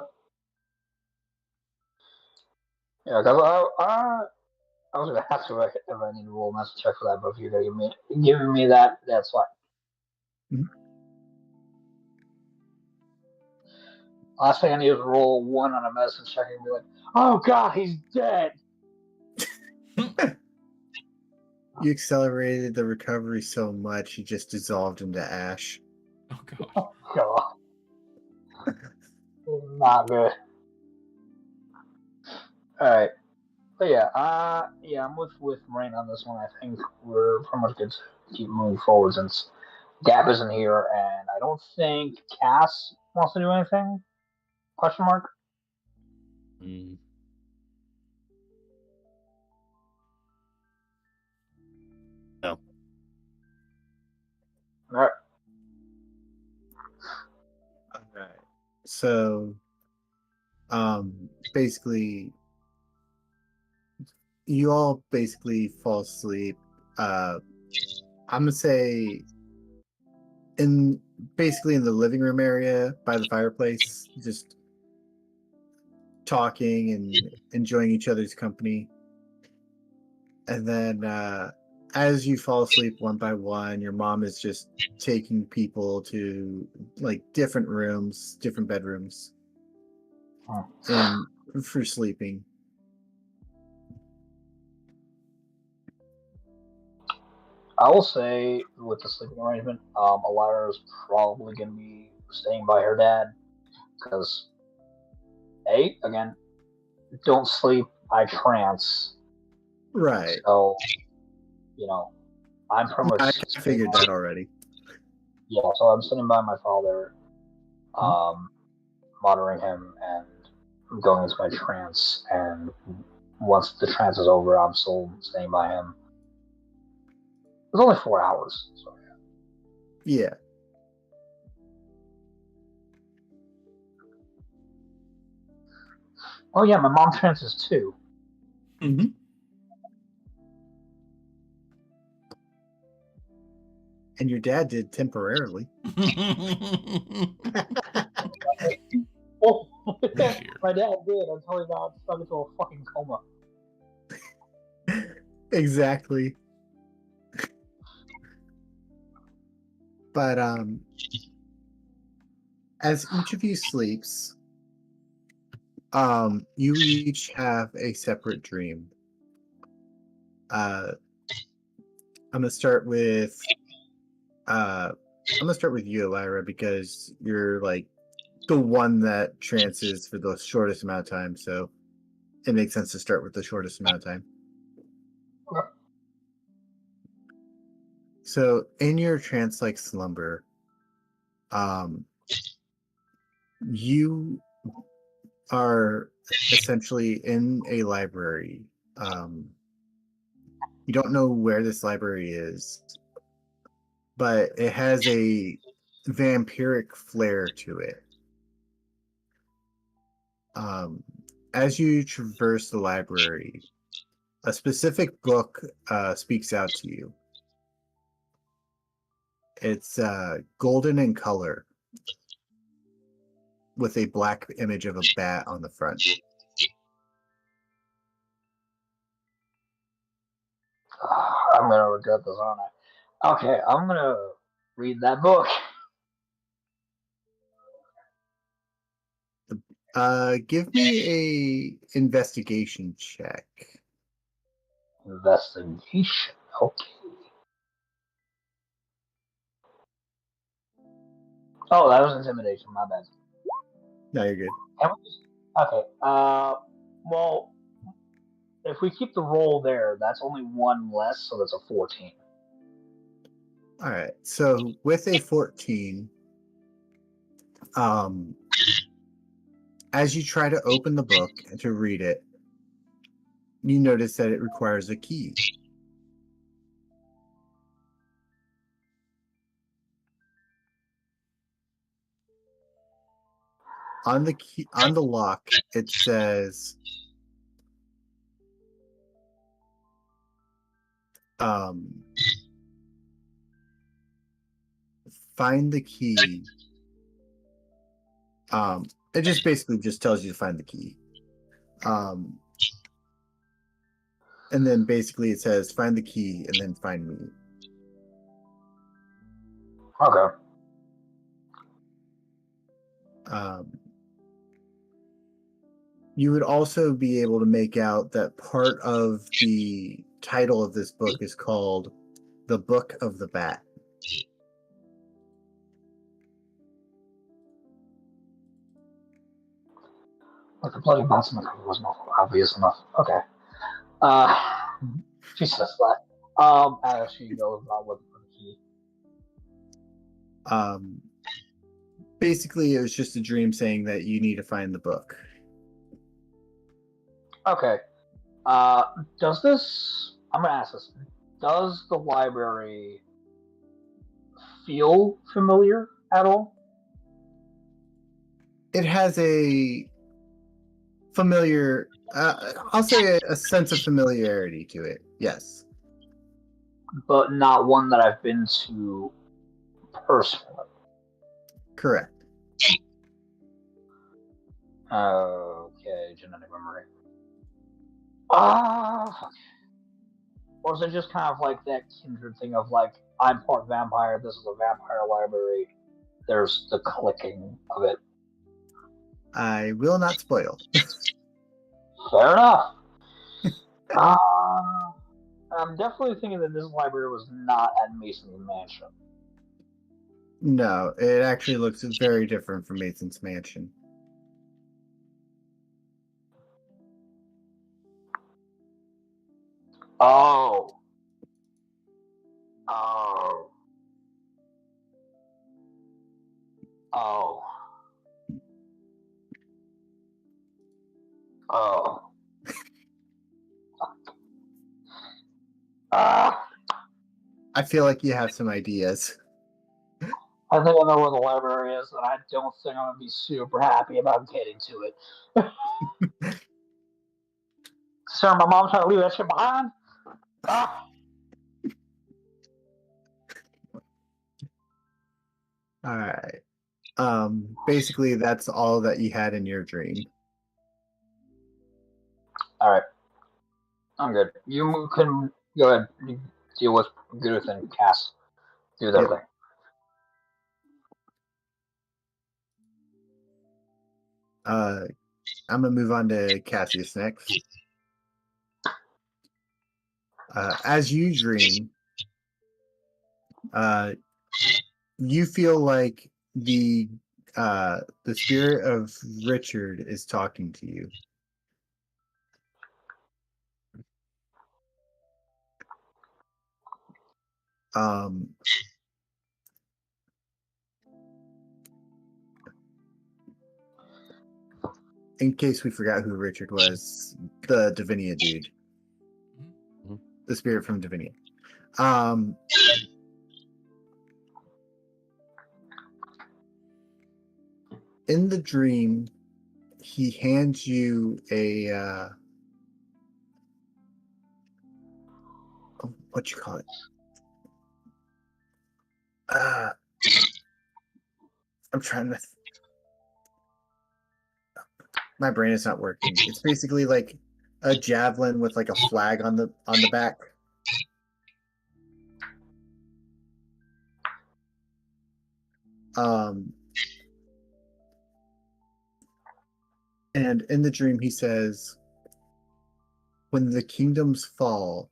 Yeah, because I was gonna ask if I need to roll a master check for that, but if you're gonna giving me that, that's fine. Mhm. Last thing I need is roll 1 on a medicine check and be like, oh god, he's dead. You accelerated the recovery so much, you just dissolved into ash. Oh god. Oh god. Not good. Alright. But yeah, I'm with Rein on this one. I think we're pretty much good to keep moving forward since Gap isn't here, and I don't think Cass wants to do anything. Question mark. Mm. No. All right. Okay. So, basically, you all basically fall asleep. I'm gonna say in the living room area by the fireplace, just talking and enjoying each other's company. And then as you fall asleep one by one, your mom is just taking people to like different rooms, different bedrooms, and for sleeping. I will say with the sleeping arrangement, Alara is probably going to be staying by her dad because, again, don't sleep by trance. Right. So, I'm pretty I much figured that already. Yeah, so I'm sitting by my father, monitoring him and going into my trance. And once the trance is over, I'm still staying by him. It was only 4 hours. So. Yeah. Oh yeah, my mom trances too. Mm-hmm. And your dad did temporarily. Oh, my dad did until he got stuck into a fucking coma. Exactly. But as each of you sleeps, you each have a separate dream. I'm gonna start with you, Lyra, because you're like the one that trances for the shortest amount of time, so it makes sense to start with the shortest amount of time. Okay. So in your trance-like slumber, you are essentially in a library. You don't know where this library is, but it has a vampiric flair to it. As you traverse the library, a specific book speaks out to you. It's golden in color with a black image of a bat on the front. I'm gonna regret this, aren't I? Okay, I'm gonna read that book. Give me a investigation check. Investigation. Okay. Oh, that was intimidation. My bad. No, you're good. Okay. Well, if we keep the roll there, that's only 1 less, so that's a 14. All right. So with a 14, as you try to open the book and to read it, you notice that it requires a key. On the key, on the lock, it says, find the key. It just basically just tells you to find the key. And then basically it says, find the key and then find me. Okay. You would also be able to make out that part of the title of this book is called The Book of the Bat. Like the bloody bounce in the cover wasn't obvious enough. Okay. She says that. As she goes about looking for the key. Basically, it was just a dream saying that you need to find the book. Okay. Does this? I'm gonna ask this. Does the library feel familiar at all? It has a familiar, I'll say a sense of familiarity to it. Yes. But not one that I've been to personally. Correct. Okay, genetic memory. Or is it just kind of like that kindred thing of like, I'm part vampire, this is a vampire library, there's the clicking of it. I will not spoil. Fair enough. I'm definitely thinking that this library was not at Mason's mansion. No, it actually looks very different from Mason's mansion. Oh. I feel like you have some ideas. I think I know where the library is, and I don't think I'm going to be super happy about getting to it. Sir, my mom's trying to leave that shit behind. All right. Basically, that's all that you had in your dream. All right. I'm good. You can go ahead and deal with Goodith and Cass. Do their thing. I'm gonna move on to Cassius next. As you dream, you feel like the spirit of Richard is talking to you. In case we forgot who Richard was, the Divinia dude. Mm-hmm. The spirit from Divinia. In the dream, he hands you a what you call it? I'm trying to. My brain is not working. It's basically like a javelin with like a flag on the back. And in the dream, he says, "When the kingdoms fall,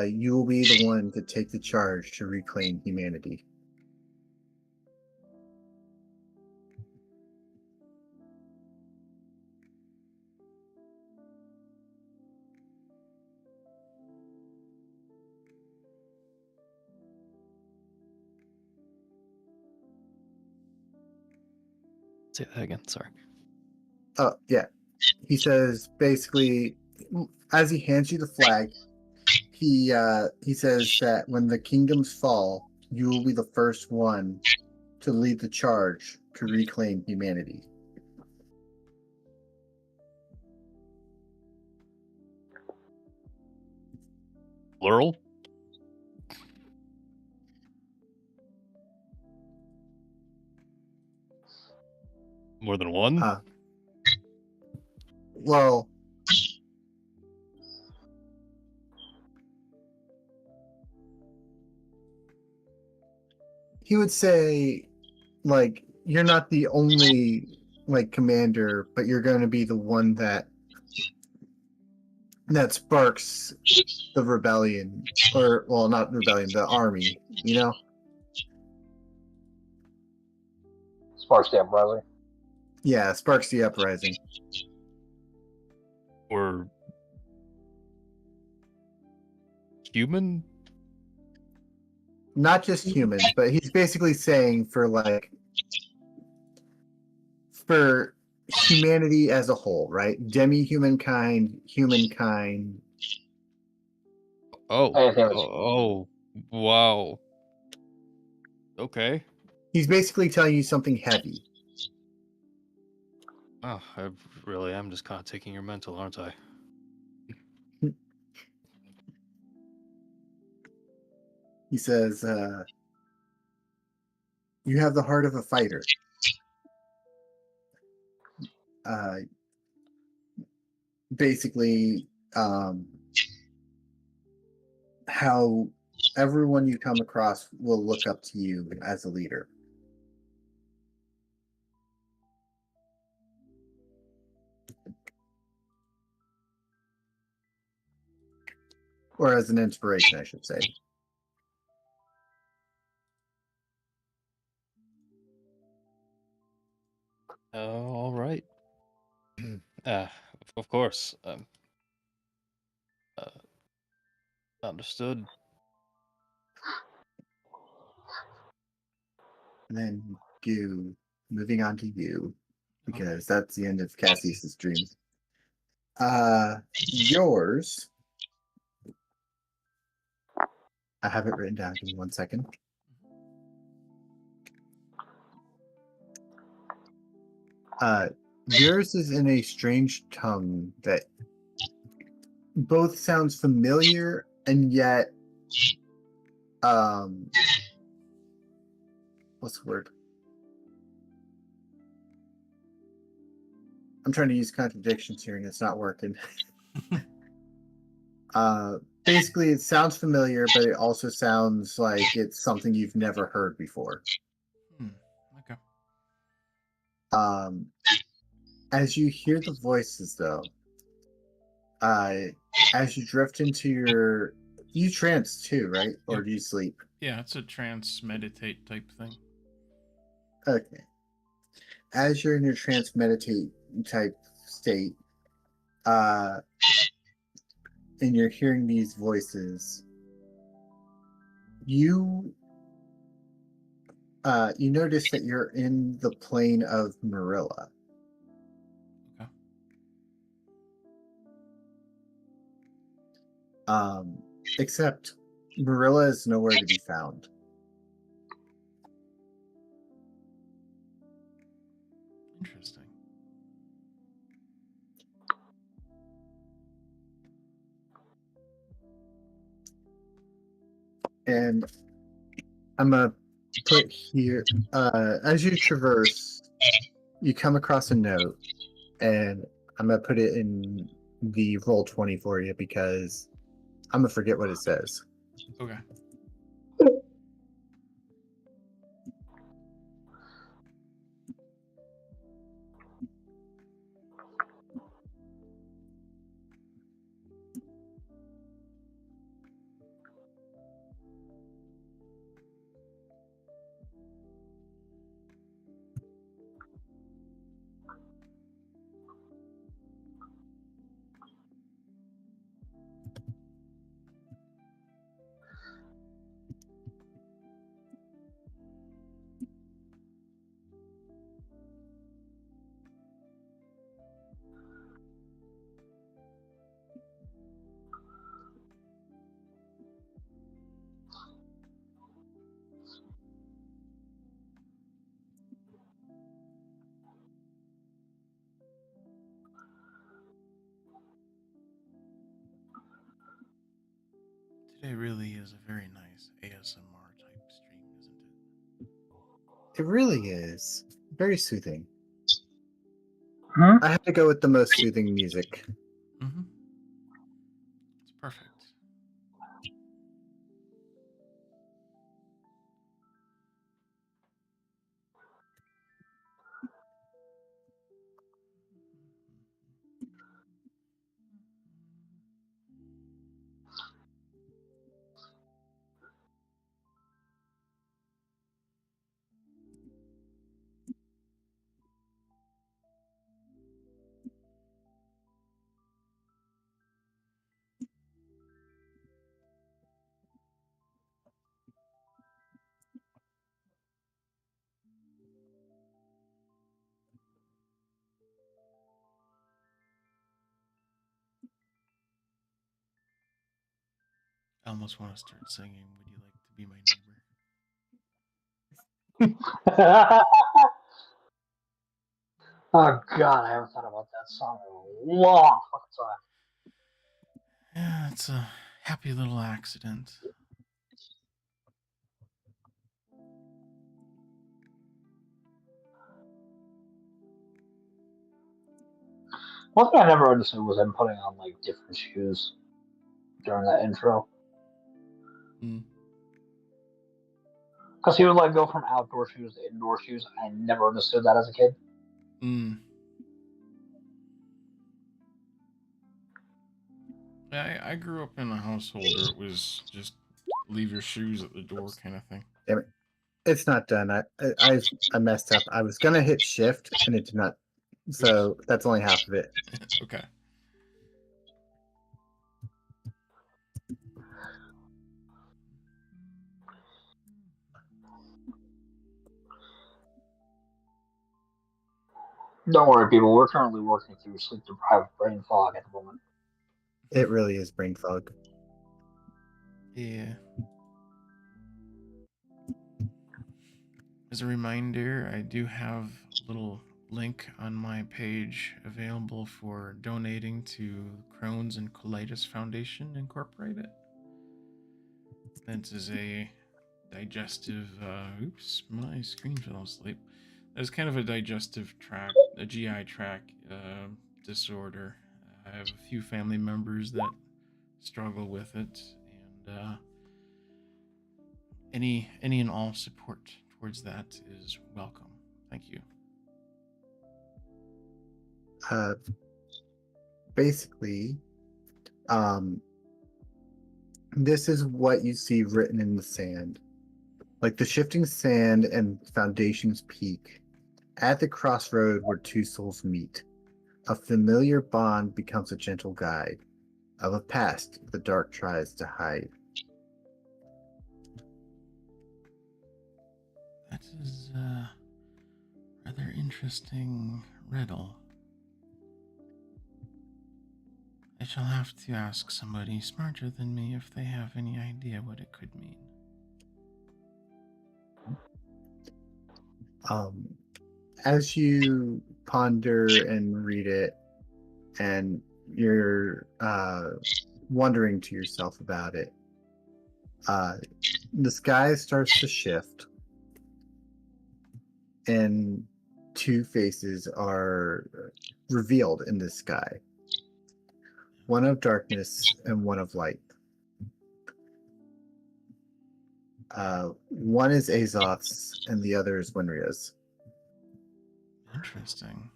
you will be the one to take the charge to reclaim humanity." Say that again. Sorry. Oh, yeah. He says basically, as he hands you the flag, he says that when the kingdoms fall, you will be the first one to lead the charge to reclaim humanity. Plural? More than one? Well, he would say, like, you're not the only like commander, but you're going to be the one that sparks the rebellion, or well, not rebellion, the army. You know? Sparks the uprising. Yeah, sparks the uprising. Or human? Not just humans, but he's basically saying for humanity as a whole, right? Demi-humankind, humankind. Oh. Anything that's Oh. Wow. Okay. He's basically telling you something heavy. Oh, I really am just kind of taking your mental, aren't I? He says, you have the heart of a fighter. Basically, how everyone you come across will look up to you as a leader. Or as an inspiration, I should say. All right. Of course. Understood. And then moving on to you, because that's the end of Cassius's dream. Yours. I have it written down. Give me 1 second. Yours is in a strange tongue that both sounds familiar and yet, what's the word? I'm trying to use contradictions here and it's not working. Basically, it sounds familiar, but it also sounds like it's something you've never heard before. Okay. As you hear the voices, though, as you drift into you trance too, right? Or Yep. do you sleep? Yeah, it's a trance meditate type thing. Okay. As you're in your trance meditate type state, and you're hearing these voices, you notice that you're in the plane of Marilla. Okay. Except Marilla is nowhere to be found. Interesting. And I'm gonna put here, as you traverse, you come across a note, and I'm gonna put it in the Roll20 for you because I'm gonna forget what it says. Okay. is a very nice ASMR type stream, isn't it? It really is. Very soothing. Hmm? I had to go with the most soothing music. Mm-hmm. It's perfect. I almost want to start singing, "Would you like to be my neighbor?" Oh god, I haven't thought about that song in a long fucking time. Yeah, it's a happy little accident. One thing I never understood was him putting on like different shoes during that intro. Mm. Because he would like go from outdoor shoes to indoor shoes. I never understood that as a kid. Mm. I grew up in a household where it was just leave your shoes at the door kind of thing. Damn it. It's not done. I messed up. I was gonna hit shift and it did not. So that's only half of it. Okay. Don't worry, people. We're currently working through sleep deprived brain fog at the moment. It really is brain fog. Yeah. As a reminder, I do have a little link on my page available for donating to Crohn's and Colitis Foundation Incorporated. That is a digestive. Oops, my screen fell asleep. That's kind of a digestive tract, a GI tract disorder. I have a few family members that struggle with it, and any and all support towards that is welcome. Thank you. Basically, this is what you see written in the sand. Like the shifting sand and foundation's peak. At the crossroad where two souls meet, a familiar bond becomes a gentle guide. Of a past the dark tries to hide. That is a rather interesting riddle. I shall have to ask somebody smarter than me if they have any idea what it could mean. As you ponder and read it, and you're wondering to yourself about it, the sky starts to shift, and two faces are revealed in the sky. One of darkness and one of light. One is Azoth's and the other is Winria's. Interesting.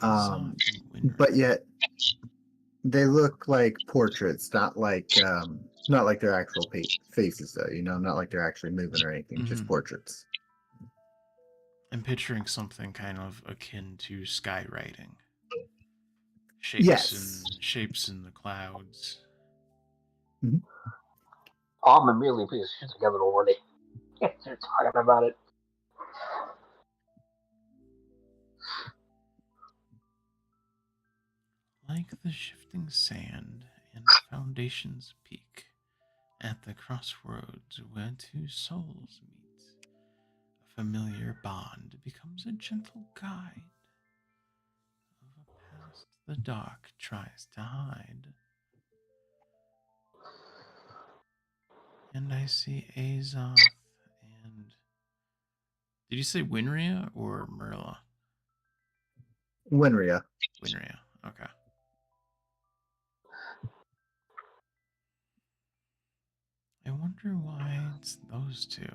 But yet they look like portraits, not like their actual faces, though. You know, not like they're actually moving or anything. Just portraits. I'm picturing something kind of akin to skywriting. Shapes Yes. and shapes in the clouds. Mm-hmm. I'm immediately putting this shit together already. They're talking about it. Like the shifting sand and foundation's peak, at the crossroads where two souls meet, a familiar bond becomes a gentle guide of a past the dark tries to hide. And I see Azoth and... Did you say Winria or Merla? Winria. Winria, okay. I wonder why it's those two.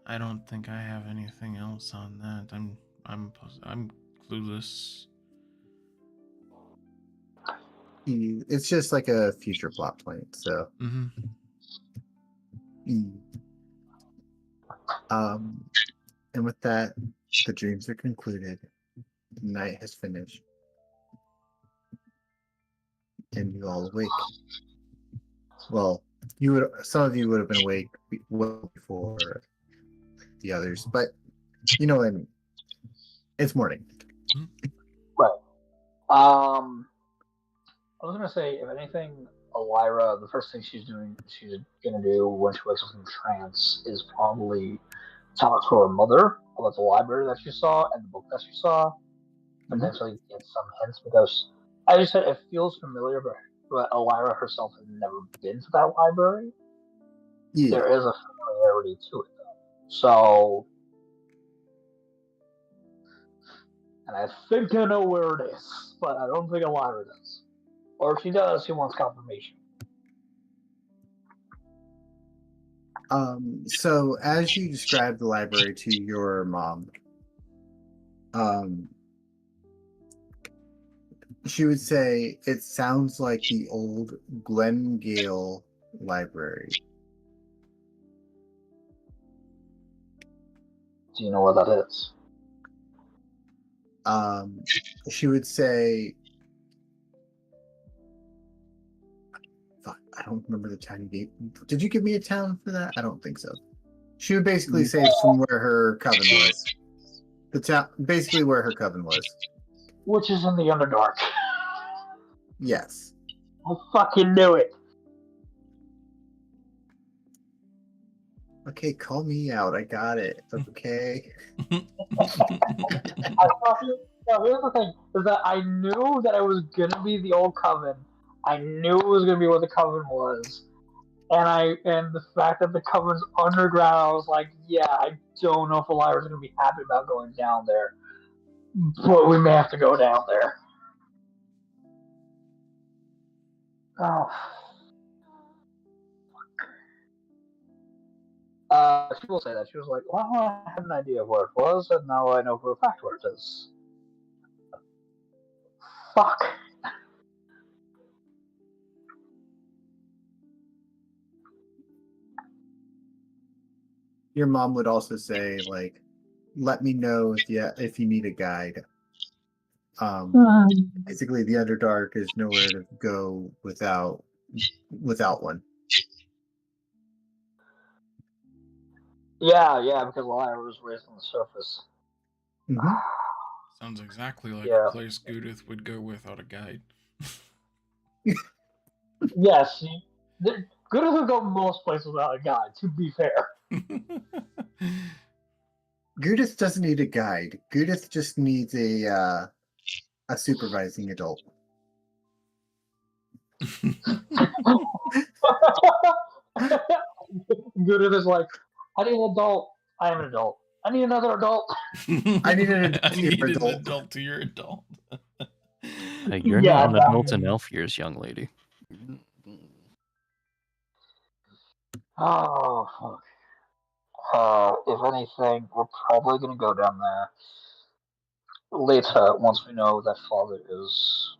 I don't think I have anything else on that. I'm clueless. It's just like a future plot point. So, Mm-hmm. and with that, the dreams are concluded. The night has finished, and you all awake. Well, some of you would have been awake well before the others, but you know what I mean. It's morning. Right. I was gonna say, if anything, Elira, the first thing she's gonna do when she wakes up from trance is probably talk to her mother about the library that she saw and the book that she saw. Potentially get some hints because, as you said, it feels familiar, but Elira herself has never been to that library. Yeah. There is a familiarity to it, though. So, and I think I know where it is, but I don't think Elira does. Or if she does, she wants confirmation. So as you describe the library to your mom, she would say it sounds like the old Glengale library. Do you know what that is? She would say, fuck, I don't remember the town you gave. Did you give me a town for that? I don't think so. She would basically say it's from where her coven was. The town, basically where her coven was. Which is in the Underdark. Yes. I fucking knew it. Okay, call me out. I got it. Okay. Here's the thing: is that I knew that it was gonna be the old coven. I knew it was gonna be what the coven was, and the fact that the coven's underground, I was like, yeah, I don't know if Elira's gonna be happy about going down there, but we may have to go down there. Oh. She will say that. She was like, well, I had an idea of where it was, and now I know for a fact where it is. Fuck. Your mom would also say, like, let me know if you need a guide. Basically, the Underdark is nowhere to go without one. Yeah, because Elira was raised on the surface. Mm-hmm. Sounds exactly like Yeah. a place Gudith would go without a guide. Yes, Gudith would go most places without a guide, to be fair. Gudith doesn't need a guide. Gudith just needs a supervising adult. Gudith is like, I need an adult. I am an adult. I need another adult. I need an adult. I need an adult. adult to your adult. You're Yeah, not an adult in elf years, young lady. Oh, fuck. If anything, we're probably going to go down there later once we know that father is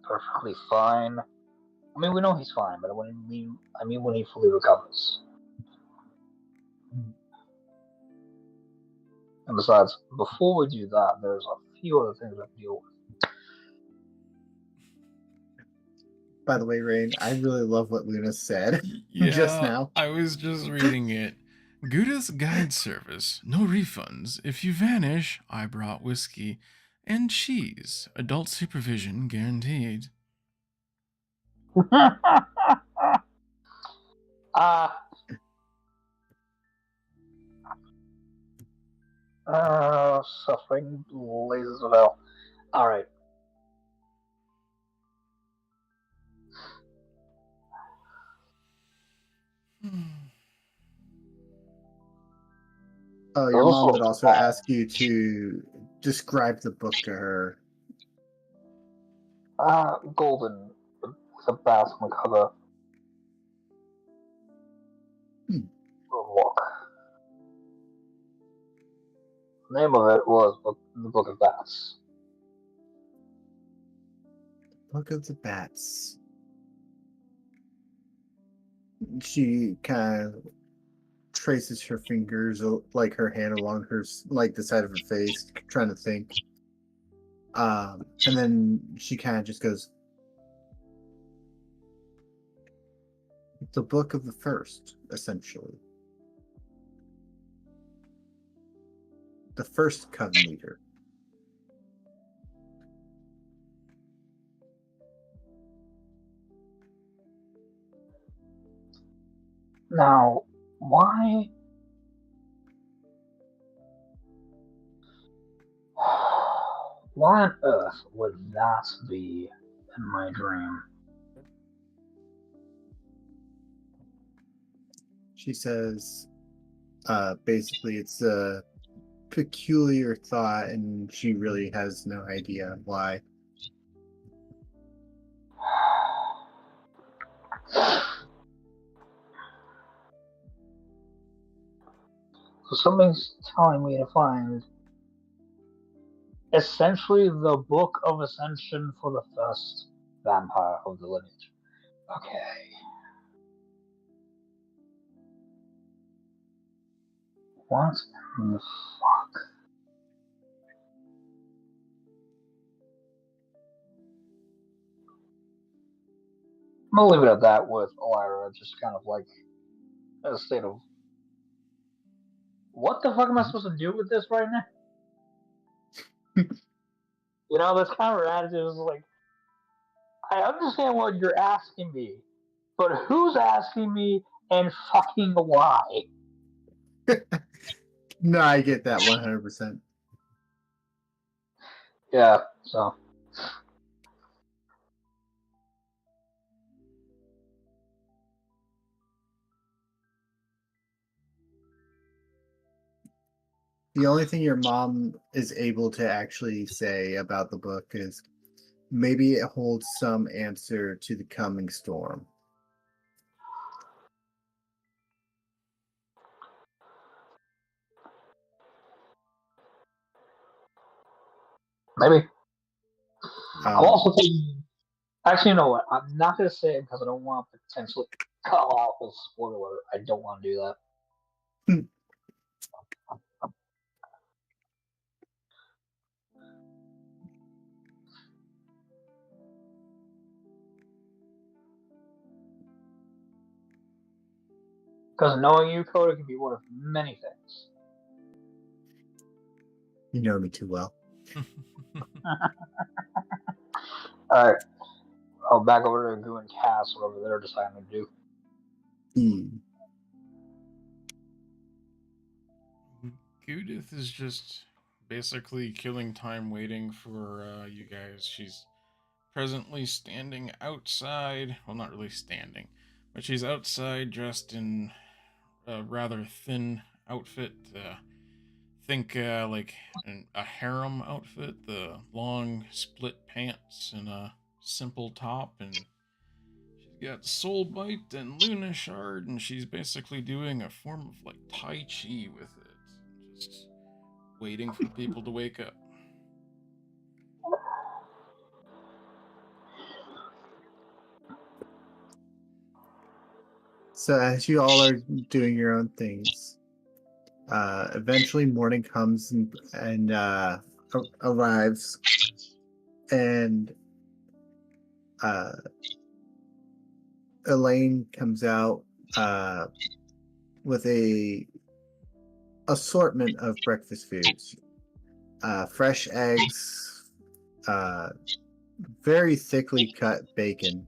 perfectly fine. I mean, we know he's fine, but I mean when he fully recovers. And besides, before we do that, there's a few other things we have to deal with. By the way, Rein, I really love what Luna said Yeah, just now. I was just reading it. Gudith's guide service. No refunds. If you vanish, I brought whiskey and cheese. Adult supervision guaranteed. Suffering blazes of hell. Alright. Oh, your mom would also ask you to describe the book to her. Golden with a bath on the cover. Look. The name of it was The Book of Bats. Book of the Bats. She kind of traces her fingers, like her hand along her, like the side of her face, trying to think. And then she kind of just goes, the Book of the First, essentially. The first Coven Leader. Now, why? Why on earth would that be in my dream? She says, basically, it's a peculiar thought, and she really has no idea why. So something's telling me to find essentially the Book of Ascension for the first vampire of the lineage. Okay. What in the fuck? I'm gonna leave it at that with Elira, just kind of like in a state of what the fuck am I supposed to do with this right now? You know, that's kind of her attitude is like, I understand what you're asking me, but who's asking me and fucking why? No, I get that 100%. Yeah, so. The only thing your mom is able to actually say about the book is maybe it holds some answer to the coming storm. Maybe. I'm also thinking. Actually, you know what? I'm not going to say it because I don't want to potentially cut off a spoiler. I don't want to do that. Because knowing you, Coda, can be worth many things. You know me too well. Alright. I'll back over to Goo and Cass, whatever they're deciding to do. Judith is just basically killing time waiting for you guys. She's presently standing outside. Well, not really standing, but she's outside dressed in a rather thin outfit. Think like a harem outfit, the long split pants and a simple top, and she's got soul bite and luna shard, and she's basically doing a form of like tai chi with it, just waiting for people to wake up. So as you all are doing your own things, eventually morning comes and arrives, and Elaine comes out with a assortment of breakfast foods, fresh eggs, very thickly cut bacon,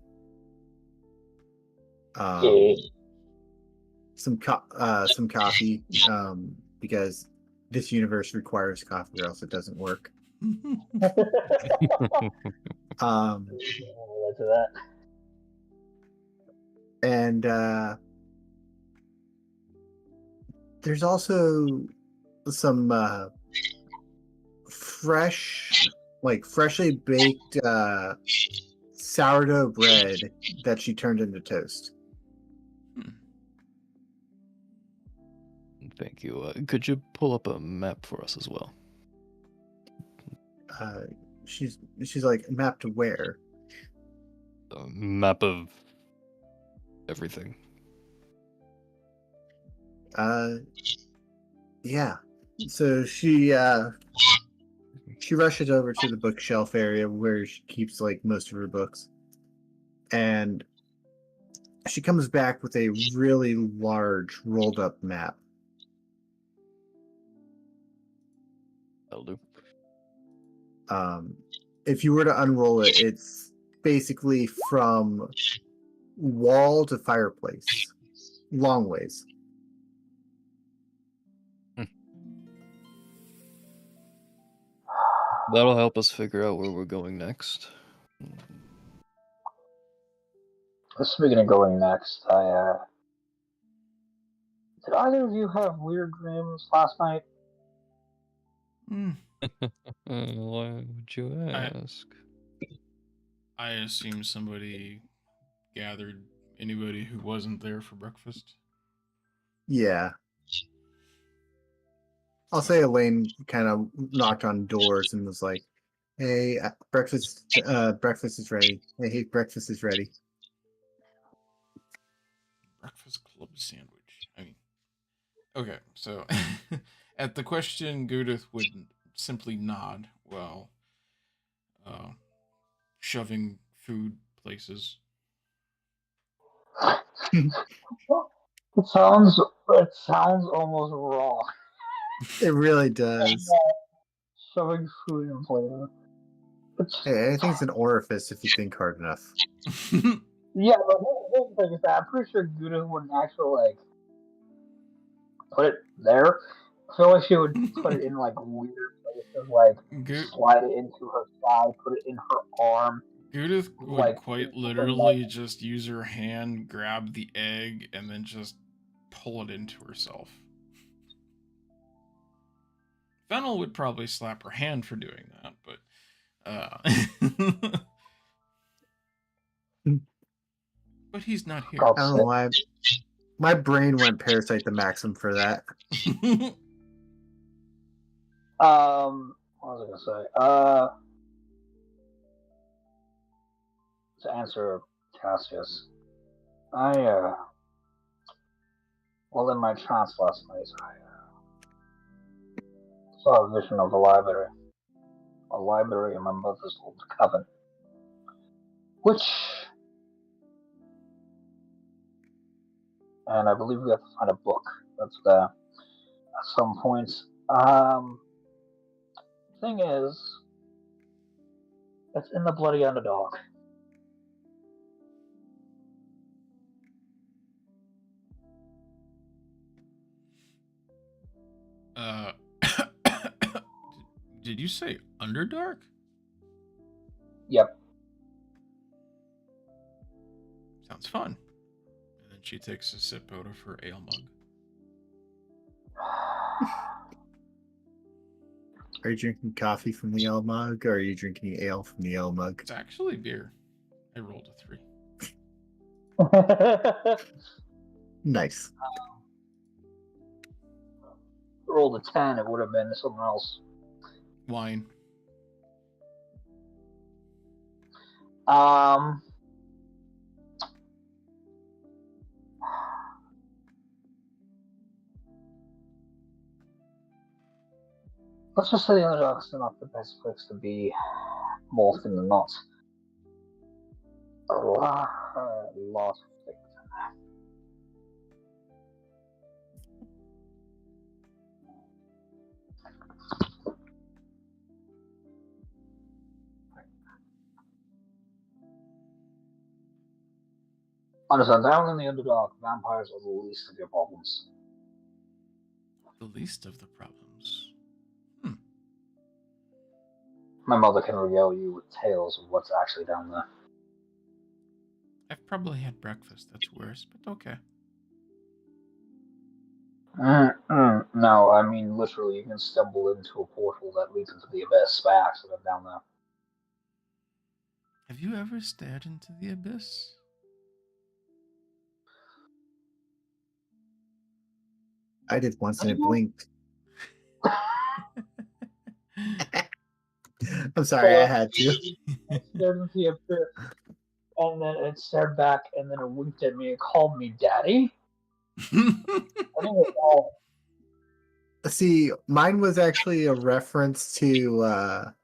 some coffee, because this universe requires coffee or else it doesn't work. Relate to that. And there's also some freshly baked sourdough bread that she turned into toast. Thank you. Could you pull up a map for us as well? She's like, map to where? A map of everything. Yeah. So she rushes over to the bookshelf area where she keeps like most of her books, and she comes back with a really large rolled up map. That'll do. If you were to unroll it, it's basically from wall to fireplace, long ways. That'll help us figure out where we're going next. Speaking of going next, did either of you have weird dreams last night? Why would you ask? I assume somebody gathered anybody who wasn't there for breakfast. Yeah. I'll say Elaine kind of knocked on doors and was like, "Hey, breakfast is ready. Hey, breakfast is ready." Breakfast club sandwich. I mean, okay, so at the question, Gudith would simply nod while shoving food places. It sounds almost wrong. It really does. Shoving food in flavor. Hey, anything's an orifice if you think hard enough. Yeah, but here's the thing is that I'm pretty sure Guna wouldn't actually like put it there. I feel like she would put it in like weird places, like slide it into her thigh, put it in her arm. Gudith would like, quite literally just use her hand, grab the egg, and then just pull it into herself. Fennel would probably slap her hand for doing that, but but he's not here. I don't know why. My brain went Parasite the Maxim for that. What was I gonna say? To answer Cassius, well, in my trance last night, I saw a vision of a library in my mother's old coven, which, and I believe we have to find a book that's there at some point. Thing is, it's in the Bloody Underdog. Did you say Underdark? Yep. Sounds fun. And then she takes a sip out of her ale mug. Are you drinking coffee from the ale mug, or are you drinking ale from the ale mug? It's actually beer. I rolled a 3. Nice. Rolled a 10, it would have been something else. Wine. Let's just say the Underdog's not the best place to be more often than not. A lot of things. Understand, down in the Underdog, vampires are the least of your problems. The least of the problems. knows? My mother can regale you with tales of what's actually down there. I've probably had breakfast. That's worse, but okay. No, I mean literally, you can stumble into a portal that leads into the abyss by accident down there. Have you ever stared into the abyss? I did once and it blinked. I'm sorry, I had to. I stared into the abyss, and then it stared back, and then it winked at me and called me daddy. I think it's all. See, mine was actually a reference to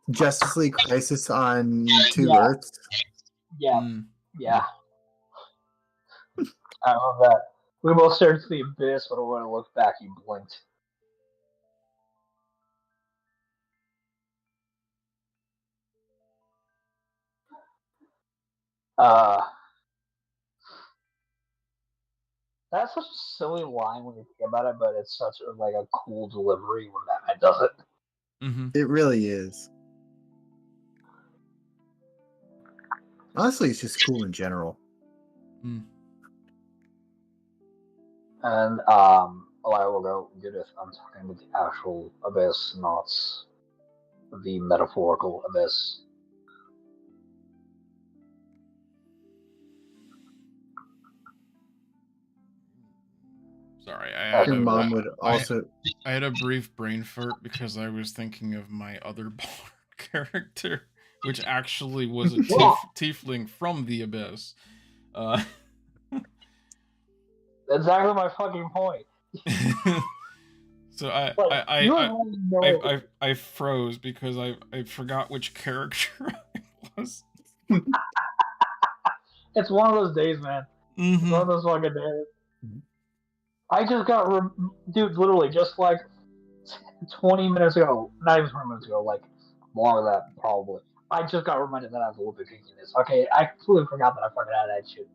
Justice League Crisis on Two Yeah. Earths. Yeah. I love that. We both stared into the abyss, but when I looked back, you blinked. That's such a silly line when you think about it, but it's such a cool delivery when Batman does it. Mm-hmm. It really is. Honestly, it's just cool in general. And I will go, Judith, I'm talking about the actual abyss, not the metaphorical abyss. Sorry, I Your mom would also. I had a brief brain fart because I was thinking of my other character, which actually was a tiefling from the abyss. That's exactly my fucking point. So I froze because I forgot which character I was. It's one of those days, man. Mm-hmm. It's one of those fucking days. I just got, dude, literally just like 20 minutes ago, not even 20 minutes ago, like more than that probably. I just got reminded that I was a little bit drinking this. Okay, I completely forgot that I fucking had that shit.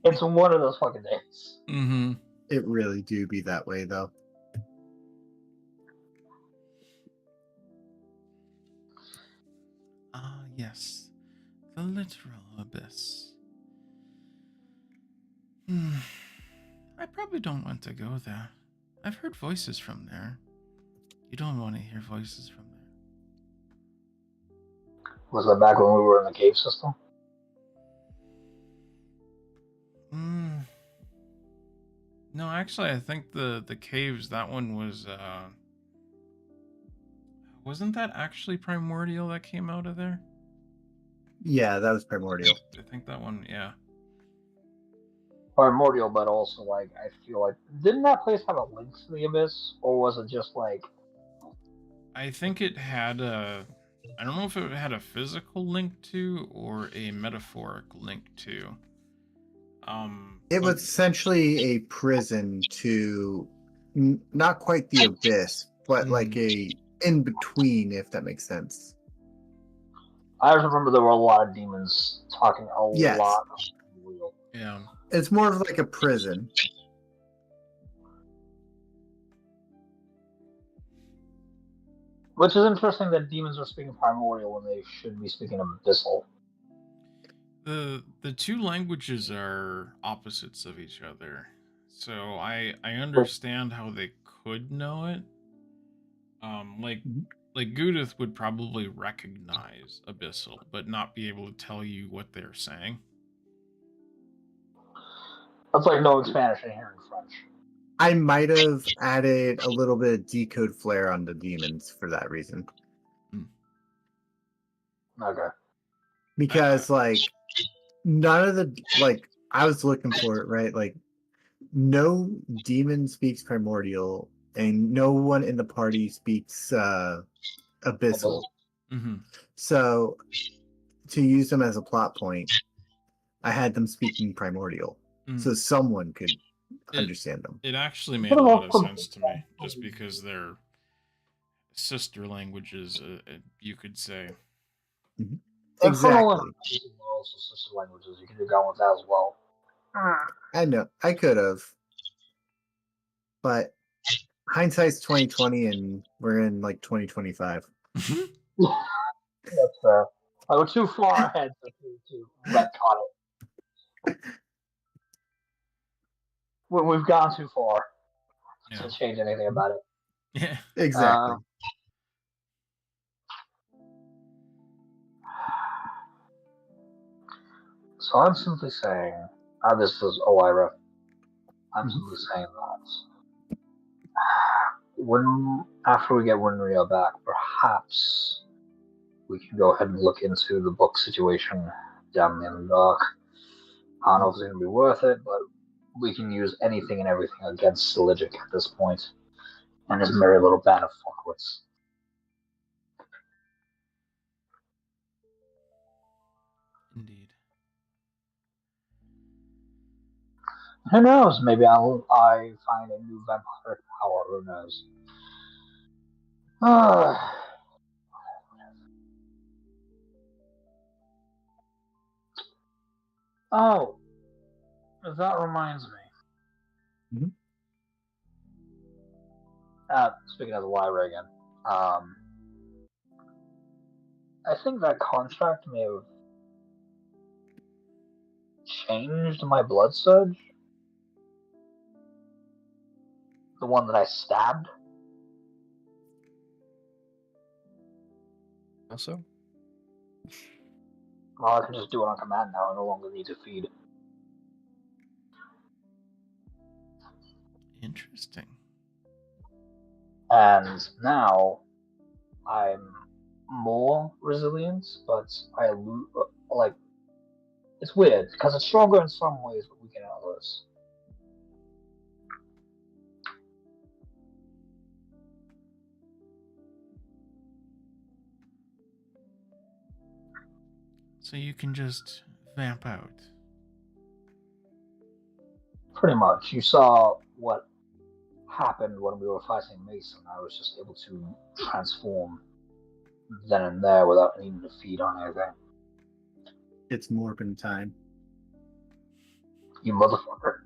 It's one of those fucking days. Mm-hmm. It really do be that way, though. Ah, yes. The literal abyss. I probably don't want to go there. I've heard voices from there. You don't want to hear voices from there. Was that back when we were in the cave system? No, actually, I think the caves, that one was, wasn't that actually Primordial that came out of there? Yeah, that was Primordial. I think that one, yeah. Primordial, but also, like, I feel like, didn't that place have a link to the abyss? Or was it just, like... I think it had a... I don't know if it had a physical link to or a metaphoric link to. It was essentially a prison to not quite the abyss, but like a in between, if that makes sense. I just remember there were a lot of demons talking a lot of real. Yeah. It's more of like a prison. Which is interesting that demons are speaking primordial when they should be speaking abyssal. The two languages are opposites of each other, so I understand how they could know it. Like Gudith would probably recognize abyssal, but not be able to tell you what they're saying. That's like knowing Spanish and hearing French. I might have added a little bit of Dcode flair on the demons for that reason. Okay. Because like none of the I was looking for it, right? Like no demon speaks primordial and no one in the party speaks abyssal. Mm-hmm. So to use them as a plot point, I had them speaking primordial. So someone could understand them. It actually made a lot of sense to me, just because they're sister languages, you could say. Mm-hmm. Exactly. Sister languages. You can do go with that as well. I know. I could have. But hindsight's 2020, and we're in like 2025. That's fair. We're too far ahead to retcon it. We've gone too far to change anything about it. Yeah. Exactly. So I'm simply saying, this is Oira. I'm simply saying that after we get Wyveria back, perhaps we can go ahead and look into the book situation down in the dark. I don't know if it's going to be worth it, but we can use anything and everything against Seligic at this point and his merry little band of fuckwits. Indeed. Who knows? Maybe I find a new vampire power. Who knows? Oh, that reminds me. Mhm. Speaking of the Lyra again, I think that contract may have changed my blood surge. The one that I stabbed. Also, Well, I can just do it on command now. I no longer need to feed. Interesting. And now I'm more resilient, but I lose. Like, it's weird because it's stronger in some ways, but weaker in others. So you can just vamp out. Pretty much. You saw what happened when we were fighting Mason. I was just able to transform then and there without needing to feed on anything. It's Morbin time. You motherfucker.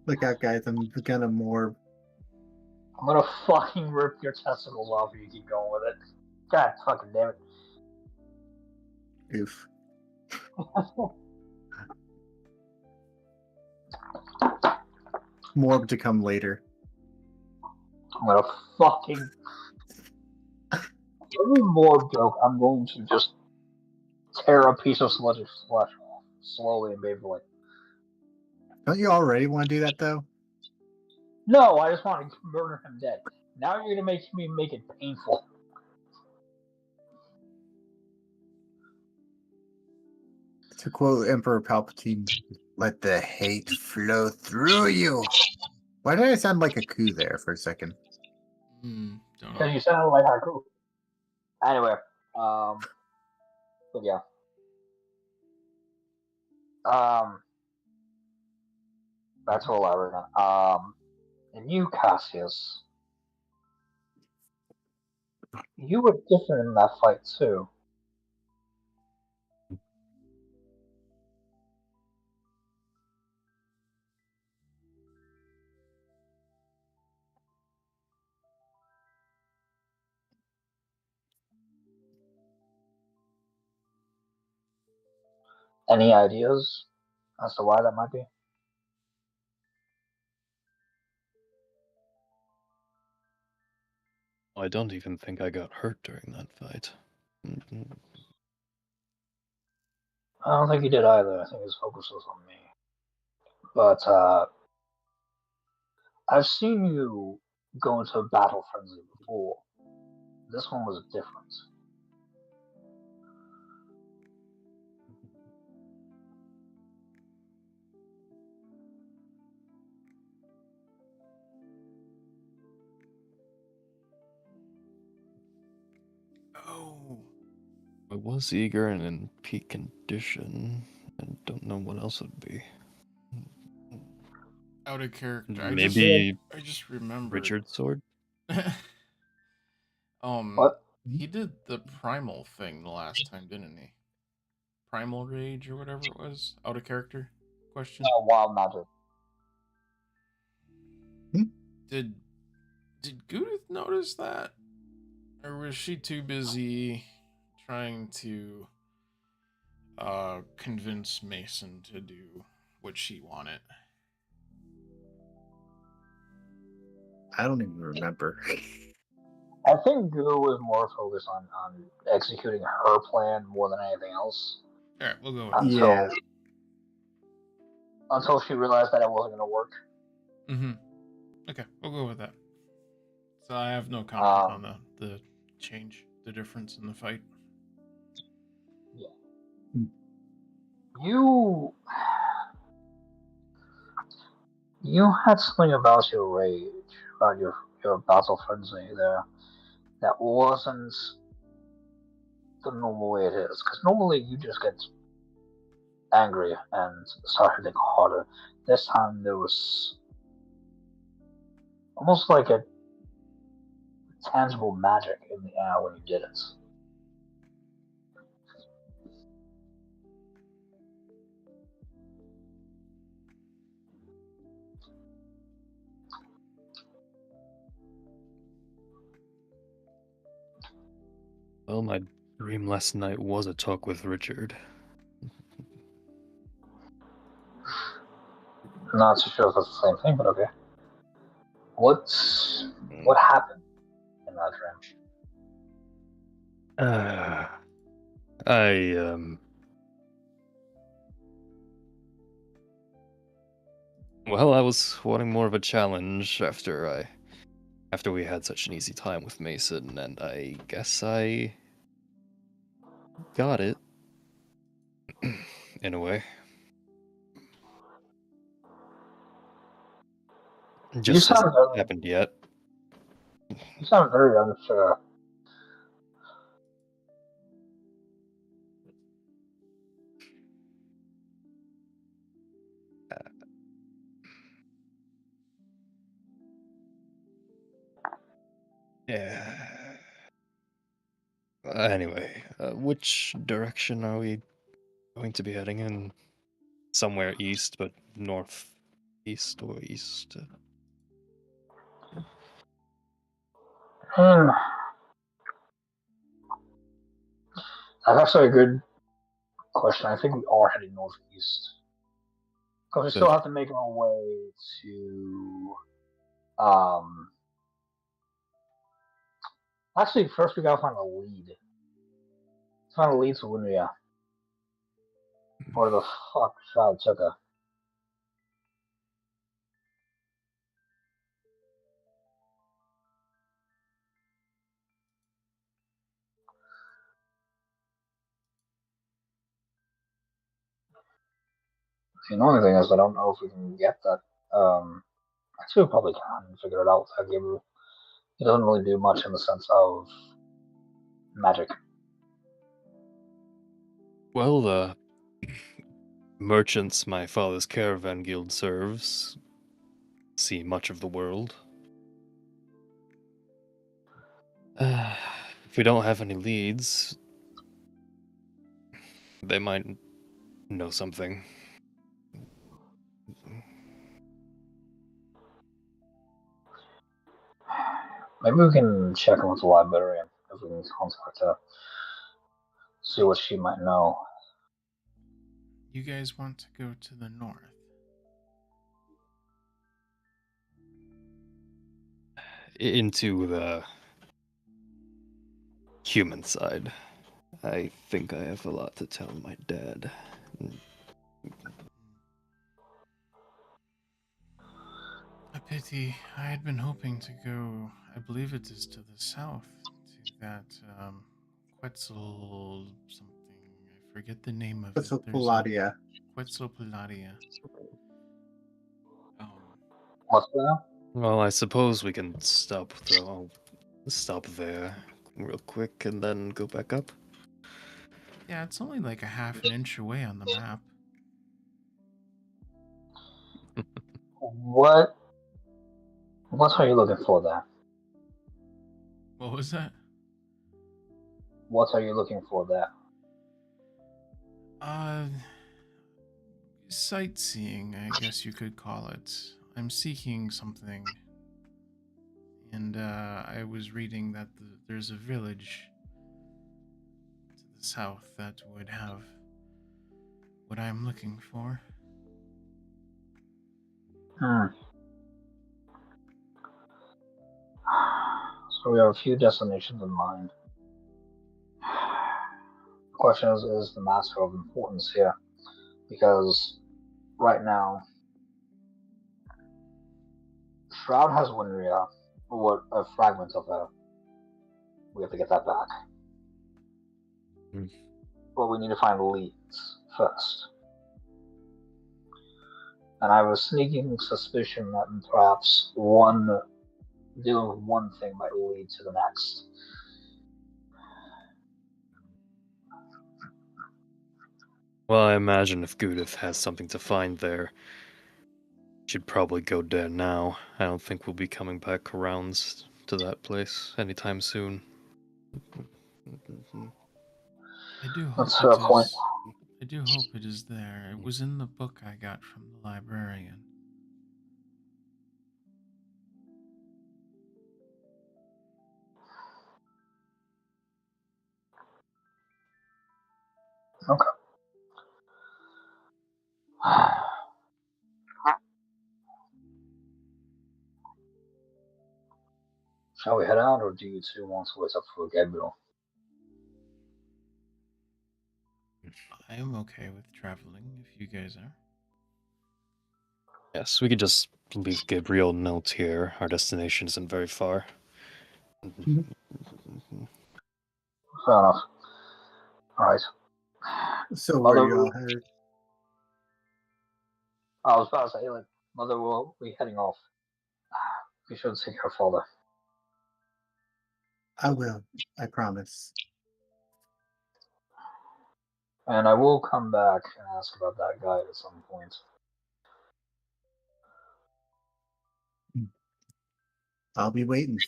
Look out, guys! I'm gonna morb. I'm gonna fucking rip your testicles off if you keep going with it. God fucking damn it. Oof. Morb to come later. I'm gonna fucking every more joke. I'm going to just tear a piece of Sledge's flesh off slowly and painfully. Don't you already want to do that though? No, I just want to murder him dead. Now you're gonna make me make it painful. To quote Emperor Palpatine, "Let the hate flow through you." Why did I sound like a coup there for a second? Don't Because know. you sound like Haku. Anyway, but yeah. Back to Lyra. And you, Cassius, you were different in that fight too. Any ideas as to why that might be? I don't even think I got hurt during that fight. Mhm. I don't think he did either. I think his focus was on me. But I've seen you go into a battle frenzy before. This one was different. Oh. I was eager and in peak condition, and don't know what else it'd be. Out of character. Maybe I just remembered. Richard's sword? What? He did the primal thing the last time, didn't he? Primal rage or whatever it was. Out of character? Question. Wild magic. Did Gudith notice that? Or was she too busy trying to convince Mason to do what she wanted? I don't even remember. I think Goo was more focused on executing her plan more than anything else. Alright, we'll go with Until Yeah. until she realized that it wasn't going to work. Mm-hmm. Okay, we'll go with that. So I have no comment on the change, the difference in the fight. You had something about your rage, about your battle frenzy there, that wasn't the normal way it is. Because normally you just get angry and start hitting harder. This time there was almost like a tangible magic in the air when you did it. Well, my dream last night was a talk with Richard. Not too sure if that's the same thing, but okay. What happened in that dream? Well, I was wanting more of a challenge after we had such an easy time with Mason, and I guess I got it. In a way. Just hasn't happened yet. You sound very unsure. Yeah. Anyway, which direction are we going to be heading in? Somewhere east, but northeast or east? That's actually a good question. I think we are heading northeast. Because we still have to make our way to actually first we gotta find a lead. Find a lead to Wyveria. Or the fuck Shao took her. The only thing is I don't know if we can get that. Actually, we probably can figure it out with that game. It doesn't really do much in the sense of magic. Well, the merchants my father's caravan guild serves see much of the world. If we don't have any leads, they might know something. Maybe we can check in with the Wyveria if we can contact her. See what she might know. You guys want to go to the north? Into the human side. I think I have a lot to tell my dad. A pity. I had been hoping to go, I believe it is to the south, to that, Quetzal something. I forget the name of That's it. Puladia. Quetzalpuladia. What's that? Well, I suppose we can stop there real quick and then go back up. Yeah, it's only like a half an inch away on the map. What are you looking for there? What was that? What are you looking for there? Sightseeing, I guess you could call it. I'm seeking something and I was reading that there's a village to the south that would have what I'm looking for. So we have a few destinations in mind. The question is the matter of importance here, because right now, Shroud has Wyveria, what a fragment of her. We have to get that back. But we need to find leads first. And I have a sneaking suspicion that perhaps dealing with one thing might lead to the next. Well, I imagine if Gudith has something to find there, should probably go there now. I don't think we'll be coming back around to that place anytime soon. I do hope That's a fair point. I do hope it is there. It was in the book I got from the librarian. Okay. Shall we head out, or do you two want to wait up for Gabriel? I am okay with traveling if you guys are. Yes, we could just leave Gabriel note here. Our destination isn't very far. Fair enough. Alright. So where Mother, you all headed? I was about to say, like, Mother will be heading off. We should see her father. I will. I promise. And I will come back and ask about that guide at some point. I'll be waiting.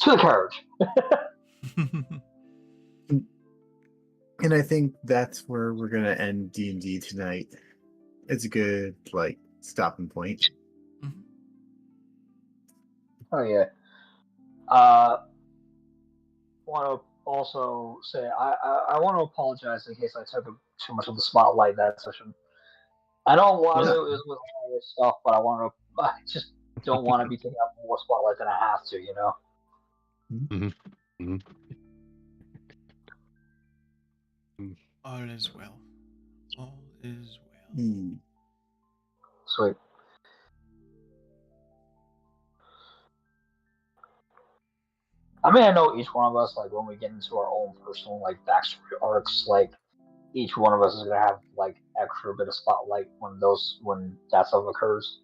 To the carriage! And I think that's where we're gonna end D&D tonight. It's a good stopping point. Oh yeah. Want to also say I want to apologize in case I took too much of the spotlight that session. I know a lot of it was with all this stuff, but I just don't want to be taking up more spotlight than I have to, you know. All is well. All is well. Sweet. I mean, I know each one of us, like, when we get into our own personal, like, backstory arcs, like, each one of us is gonna have, like, extra bit of spotlight when that stuff occurs.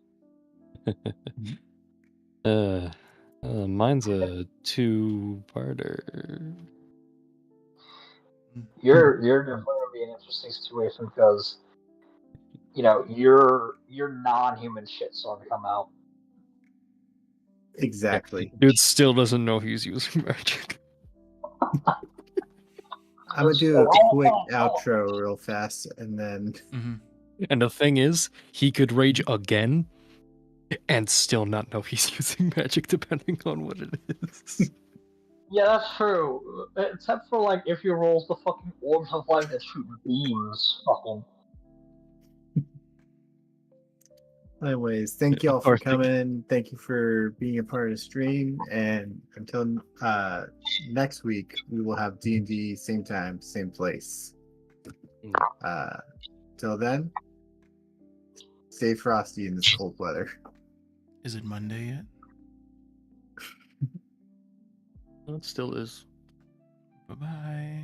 Mine's a two-parter. You're definitely gonna be an interesting situation because, you know, your non-human shit's starting to come out. Exactly. Dude still doesn't know he's using magic. I'm gonna do a quick outro real fast, and then. And the thing is, he could rage again and still not know he's using magic, depending on what it is. Yeah, that's true. Except for, like, if he rolls the fucking orbs of light that shoot beams. Fucking. Anyways, thank you all for coming. Thank you for being a part of the stream. And until next week, we will have D&D same time, same place. Till then, stay frosty in this cold weather. Is it Monday yet? Well, it still is. Bye-bye.